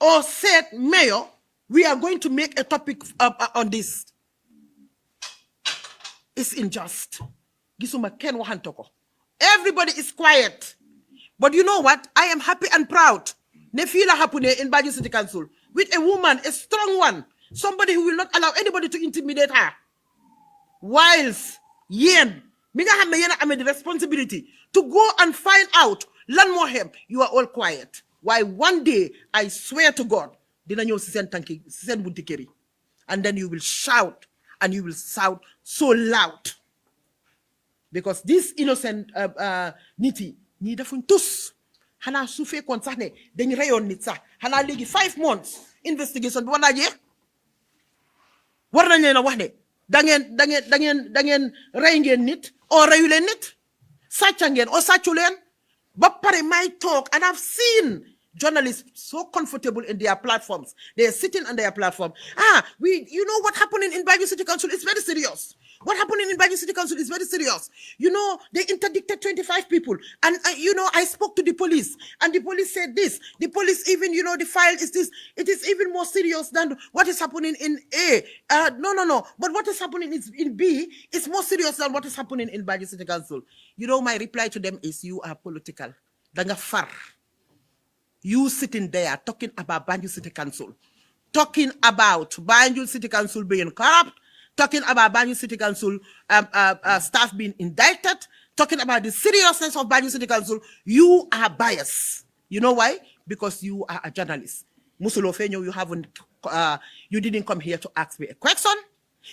Or said, Mayor, we are going to make a topic on this. It's unjust. Everybody is quiet. But you know what? I am happy and proud. Nefila Hapune in Banjul City Council with a woman, a strong one, somebody who will not allow anybody to intimidate her. Whilst yen, mi nga xam ne yéen a amee the responsibility to go and find out lan moo xem you are all quiet why one day I swear to God dina ñëw si seen tànki si seen bunti kër yi and then you will shout and you will shout so loud because these innocent nit yi ñii defuñ tus xanaa su fekkoon sax ne dañ reyoon nit sax xanaa léegi 5 months investigation bi war naa jeex war nañ leen a wax ne da ngeen rey ngeen nit oo reyu leen nit sàcca ngeen oo sàccu leen ba pare may talk and I've seen journalists so comfortable in their platforms. They are sitting on their platform. You know what happening in Banjul City Council is very serious. What happening in Banjul City Council is very serious. You know, they interdicted 25 people. And, I spoke to the police. And the police said this. The police even, the file is this. It is even more serious than what is happening in A. No. But what is happening in B is more serious than what is happening in Banjul City Council. My reply to them is, you are political. Danga far. You sitting there talking about Banjul City Council, talking about Banjul City Council being corrupt, talking about Banjul City Council staff being indicted, talking about the seriousness of Banjul City Council. You are biased. You know why? Because you are a journalist. Musulo Fenyo, you didn't come here to ask me a question.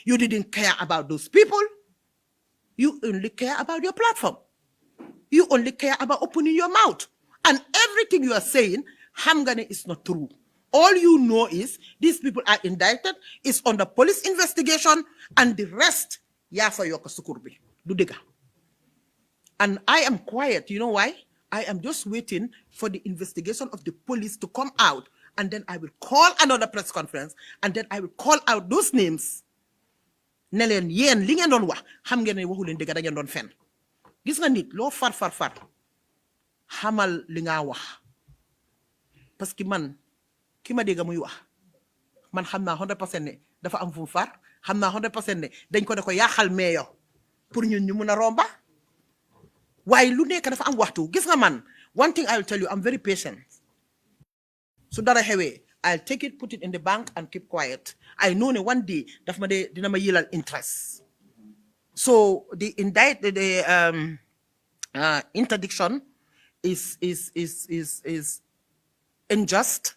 You didn't care about those people. You only care about your platform. You only care about opening your mouth. And everything you are saying, Hamgane is not true. All you know is these people are indicted, it's under police investigation, and the rest, for your sukurbi. Dudega. And I am quiet. You know why? I am just waiting for the investigation of the police to come out, and then I will call another press conference, and then I will call out those names. Nelen yen li ngeen doon wax xam ngeen ne waxu leen dëgg da ngeen doon fen gis nga nit loo far xamal li nga wax parce que man ki ma dégg muy wax man xam naa 100% ne dafa am fu mu far xam naa 100% ne dañ ko ne ko yaaxal meeyo pour ñun ñu mun a romba waaye lu nekk dafa am waxtu gis nga man one thing I will tell you, I'm very patient. So that I'll take it, put it in the bank and keep quiet. I know one day daf ma dina ma yilal interest. So the interdiction is unjust,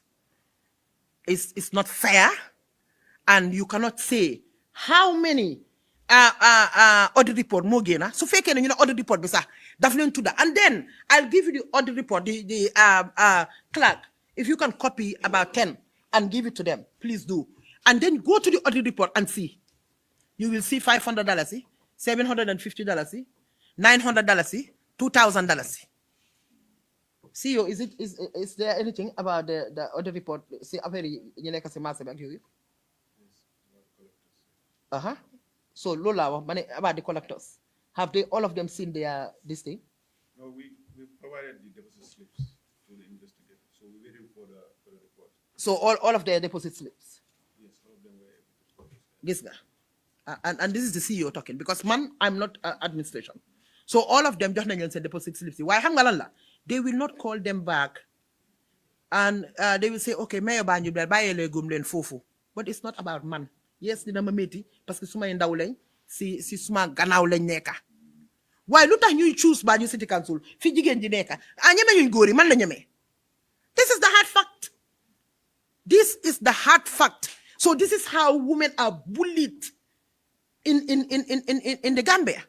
is not fair, and you cannot say how many audit report mo gena so fake you know audit report bisa daf len tudda, and then I'll give you the audit report, the clerk, if you can copy about 10 and give it to them, please do, and then go to the audit report and see. You will see $500, $750, $900, $2,000. CEO, is there anything about the audit report? See, so Lola, about the collectors, have they all of them seen this thing? No, we provided the deposit slips to the investigator, so we're waiting for the report. So all of their deposit slips? Yes, all of them were able to publish that. This guy. And this is the CEO talking, because I'm not administration. So all of them just say deposit slips. Why they will not call them back, and they will say, okay, Mayor Banjul buy gumlen fofu. But it's not about man. Yes, dina ma metti parce que suma ndaw lañ si suma gannaaw lañ nekka. Why lu tax ñuy choose Banjul City Council fi jigéen ji nekka ñeme ñuy góor yi man la ñeme. This is the hard fact. This is the hard fact. So this is how women are bullied in the Gambia.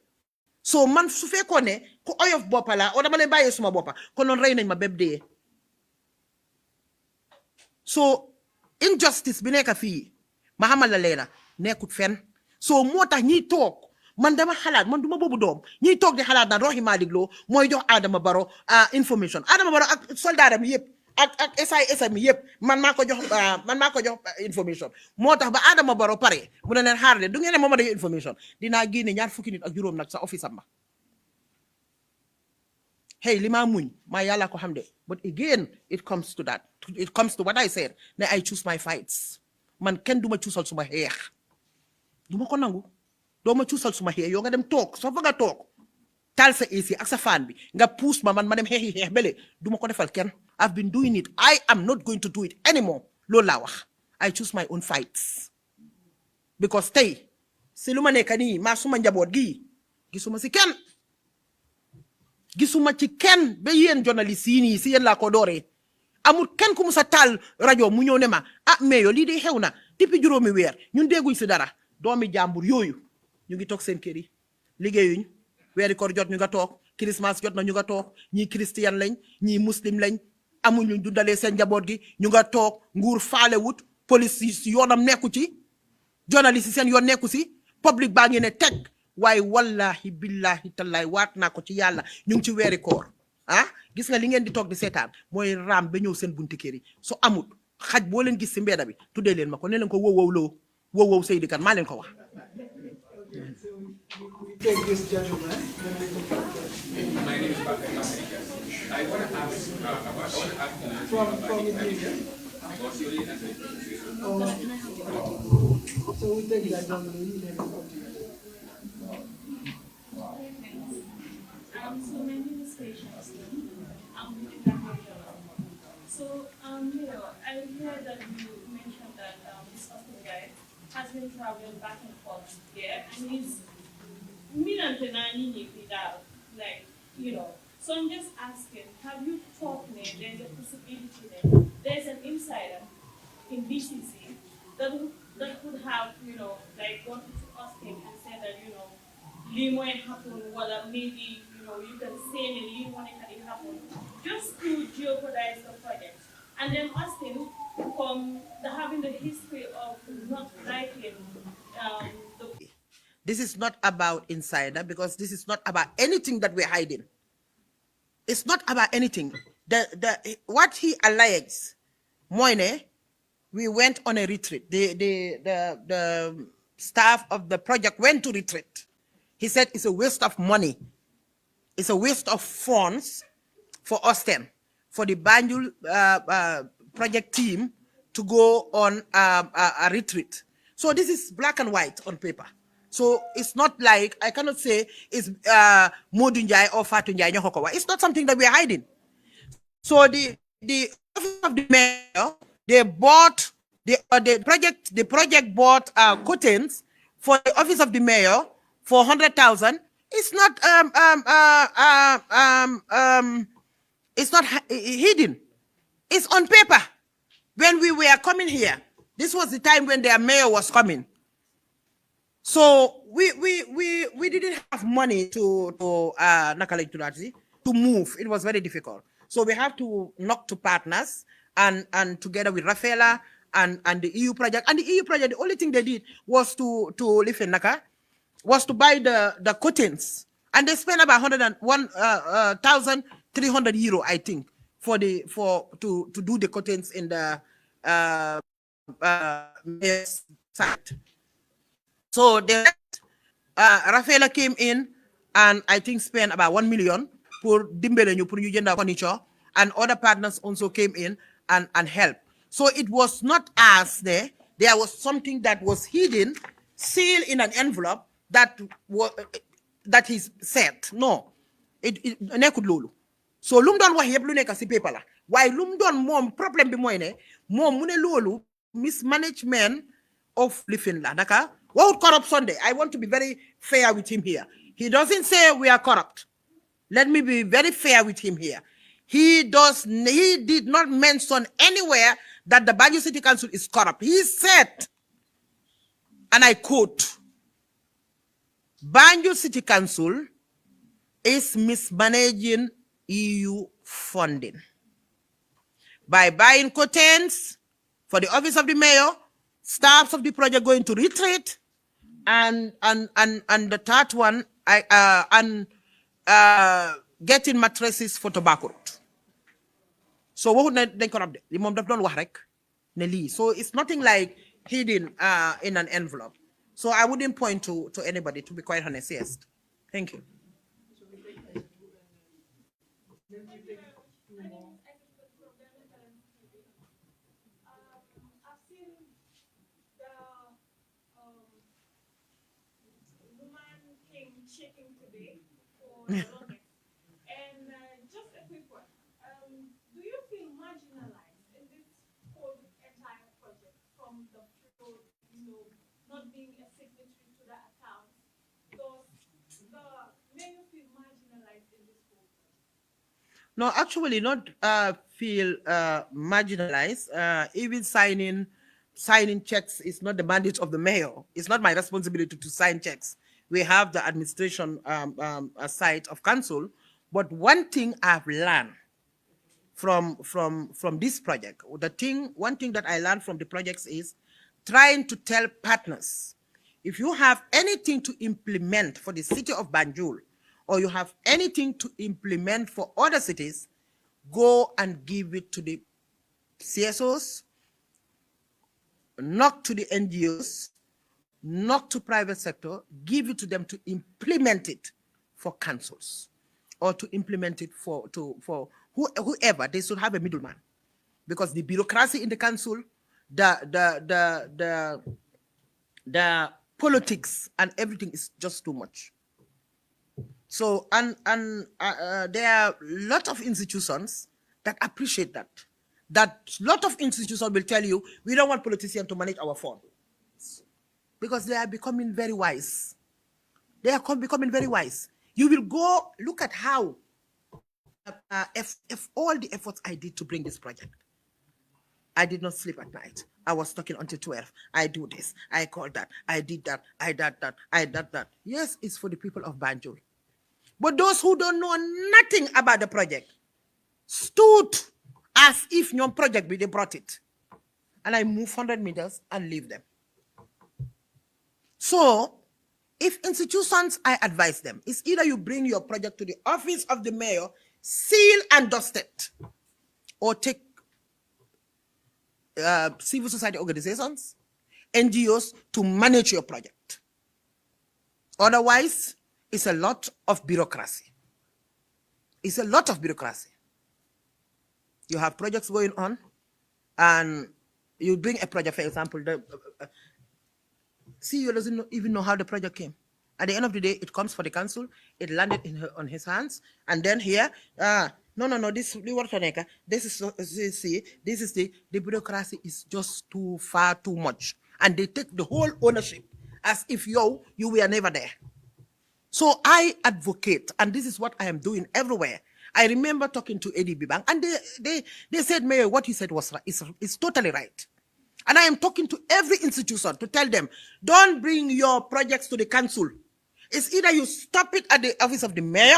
So man su fekkoon ne ku oyof boppa la o dama leen bàyyee suma boppa kon noon rey nañ ma bépp dee. So injustice bi nekk fii ma xamal la leena nekkut fen. So moo tax ñiy toog man dama xalaat man duma boobu doom ñiy toog di xalaat naan Rohey Malick Lowe mooy jox Adama Barrow information. Adama Barrow ak soldaaram yëpp ak SIS mi yëpp man maa ko jox information. Moo tax ba Adama Barrow pare mu ne leen xaar leen du ngeen ne mooma dañu information dinaa génne 20 nit ak juróom nag sa office am ba. Hey, li ma muñ maa yàlla ko xam de, but again it comes to that. It comes to what I said, ne I choose my fights. Man kenn duma choosal suma xeex duma ko nangu. Doo ma choosal suma xeex yow nga dem toog soo fa nga toog taal sa AC ak sa fan bi nga puus ma dem xeexi bele duma ko defal kenn. I've been doing it. I am not going to do it anymore. Loolu laa wax. I choose my own fights. Because tey si lu ma nekk nii maa suma njaboot gi gisuma si kenn. gisuma ci kenn ba yéen journaliste yi nii si yéen laa ko dooree amul kenn ku musa taal rajo mu ñëw ne ma mais yow lii de xew na depuis juróomi weer ñun dégguñ si dara doomi jàmbur yooyu ñu ngi toog seen kër yi liggéeyuñ weeri koor jot ñu nga toog Christmas jot na ñu nga toog ñii christian lañ ñii muslim lañ amuñ ñu dundalee seen njaboot gi ñu nga toog nguur faalewut police yi yoonam nekku ci journaliste yi seen yoon nekku si public baa ngi ne teg waaye wallahi billahi tallahi waat naa ko ci yàlla ñu ngi ci weeri koor gis nga li ngeen di toog di seetaan mooy raam ba ñëw seen bunti kër yi su amul xaj boo leen gis si mbedda bi tuddee leen ma ko ne leen ko wow wow Seydi Kan maa leen ko wax. Take this gentleman. My name is Patrick. I want to ask From India. So we take that gentleman. So my name is Patience. I'm with the So, I heard that you mentioned that this Austin guy has been traveling back and forth here, and he's So I'm just asking, have you thought there's a possibility that there's an insider in BCC that could have, gone to Austin and said that, Lee might happen, well, maybe, you can say that Lee might happen, just to jeopardize the project. And then Austin, from having the history of not liking the... This is not about insider, because this is not about anything that we're hiding. It's not about anything. What he alleges, Moine, we went on a retreat. The staff of the project went to retreat. He said it's a waste of money. It's a waste of funds for Austin, for the Banjul project team to go on a retreat. So this is black and white on paper. So it's not like, I cannot say it's Modunjai or Fatunjai Nyokokowa. It's not something that we're hiding. So the office of the mayor, they bought, the project bought curtains for the office of the mayor for 100,000. It's not it's not hidden. It's on paper. When we were coming here, this was the time when their mayor was coming. So we didn't have money to move. It was very difficult. So we have to knock to partners and together with Rafaela and the EU project. And the EU project, the only thing they did was to live in Naka, was to buy the curtains. And they spent about 101,300 euro, I think, to do the curtains in the mayor's site. So Rafaela came in and I think spent about 1 million for dimbele ñu pour ñu jënda furniture, and other partners also came in and helped. So it was not us there. There was something that was hidden, sealed in an envelope that is set. No, it nekkut loolu. So lum doon wax yëpp lu nekk ci paper la. Waaye lum doon moom problème bi mooy ne moom mu ne loolu mismanagement of living la naka. What corruption day? I want to be very fair with him here. He doesn't say we are corrupt. Let me be very fair with him here. He did not mention anywhere that the Banjul City Council is corrupt. He said, and I quote, Banjul City Council is mismanaging EU funding by buying curtains for the office of the mayor, staffs of the project going to retreat, and the third one, getting mattresses for tobacco. So what would they corrupt? The mom don't wax rek ne lii. So it's nothing like hidden in an envelope. So I wouldn't point to anybody, to be quite honest. Yes. Thank you. Shaking today for the longest. And just a quick one. Do you feel marginalized in this whole entire project from the people, not being a signatory to the account? Does the mayor feel marginalized in this whole No, actually, not feel marginalized. Even signing checks is not the mandate of the mayor. It's not my responsibility to sign checks. We have the administration side of council. But one thing I've learned from this project, one thing that I learned from the projects is trying to tell partners, if you have anything to implement for the city of Banjul, or you have anything to implement for other cities, go and give it to the CSOs, not to the NGOs, not to private sector, give it to them to implement it for councils, or to implement it for whoever. They should have a middleman, because the bureaucracy in the council, the politics and everything is just too much. So, and there are a lot of institutions that appreciate that. That lot of institutions will tell you, we don't want politicians to manage our fund. Because they are becoming very wise. They are becoming very wise. You will go look at how, if all the efforts I did to bring this project, I did not sleep at night. I was talking until 12. I do this, I called that, I did that, I did that, I did that. Yes, it's for the people of Banjul. But those who don't know nothing about the project stood as if your project, they brought it. And I move 100 meters and leave them. So, if institutions, I advise them, it's either you bring your project to the office of the mayor, seal and dust it, or take civil society organizations, NGOs to manage your project. Otherwise, it's a lot of bureaucracy. It's a lot of bureaucracy. You have projects going on, and you bring a project, for example, the CEO doesn't even know how the project came. At the end of the day, it comes for the council, it landed on his hands, and then here, no, this is the bureaucracy is just too far, too much. And they take the whole ownership as if you were never there. So I advocate, and this is what I am doing everywhere. I remember talking to ADB Bank, and they said, Mayor, what you said was right. It's totally right. And I am talking to every institution to tell them, don't bring your projects to the council. It's either you stop it at the office of the mayor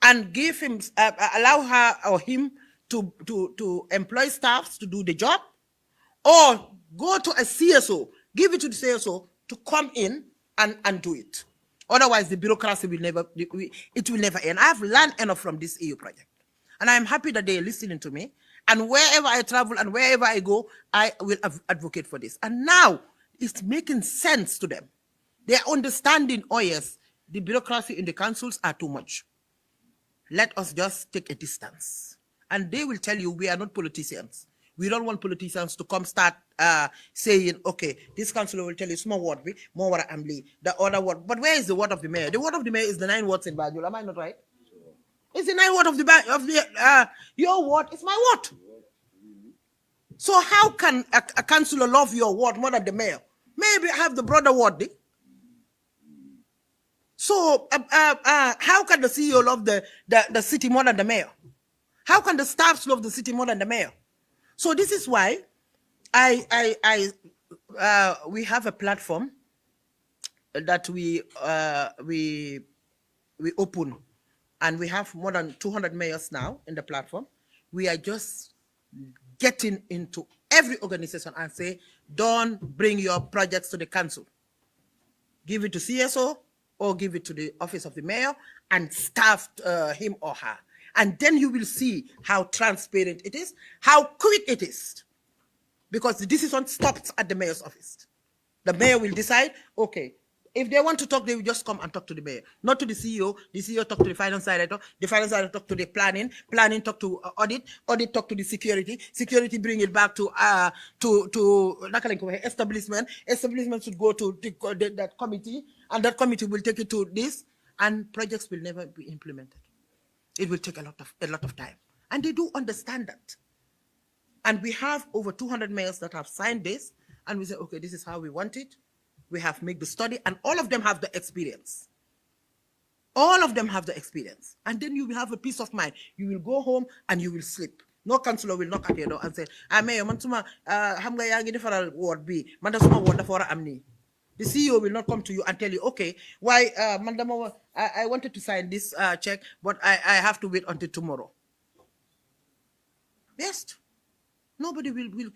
and give him, allow her or him to employ staffs to do the job, or go to a CSO, give it to the CSO to come in and do it. Otherwise, the bureaucracy will never end. I've learned enough from this EU project. And I'm happy that they're listening to me. And wherever I travel and wherever I go, I will advocate for this. And now it's making sense to them. They're understanding, oh yes, the bureaucracy in the councils are too much. Let us just take a distance. And they will tell you, we are not politicians. We don't want politicians to come start saying, okay, this councillor will tell you small word, more word assembly, the other word. But where is the word of the mayor? The word of the mayor is the 9 words in Banjul. Am I not right? It's the 9 word of the your word is my word. So how can a councillor love your word more than the mayor? Maybe have the brother word. So how can the CEO love the city more than the mayor? How can the staffs love the city more than the mayor? So this is why we have a platform that we open, and we have more than 200 mayors now in the platform. We are just getting into every organization and say, don't bring your projects to the council. Give it to CSO or give it to the office of the mayor and staff him or her. And then you will see how transparent it is, how quick it is. Because the decision stops at the mayor's office. The mayor will decide, okay, if they want to talk, they will just come and talk to the mayor, not to the CEO. The CEO talk to the finance director talk to the planning talk to audit talk to the security bring it back to establishment should go to that committee, and that committee will take it to this, and projects will never be implemented. It will take a lot of time, and they do understand that. And we have over 200 mayors that have signed this, and we say, okay, this is how we want it. We have made the study, and all of them have the experience. All of them have the experience. And then you will have a peace of mind. You will go home and you will sleep. No counselor will knock at your door and say, Mayor, man suma xam nga yaa ngi defaral ward bi, man da suma ward dafa wara am nii. The CEO will not come to you and tell you, okay, why, I wanted to sign this check, but I have to wait until tomorrow. Yes. Nobody will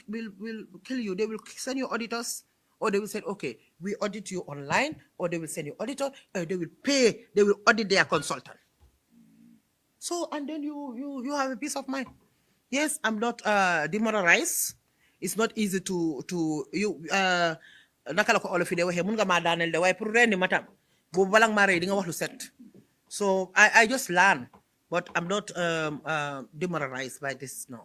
kill you. They will send you auditors, or they will say, okay, we audit you online, or they will send you auditor, or they will audit their consultant. So, and then you have a peace of mind. Yes, I'm not demoralized. It's not easy to you nakala ko olof yi de waxe mun nga ma daanel de way pour rendi matam bo balang ma re di nga wax lu set. So I just learn, but I'm not demoralized by this, no.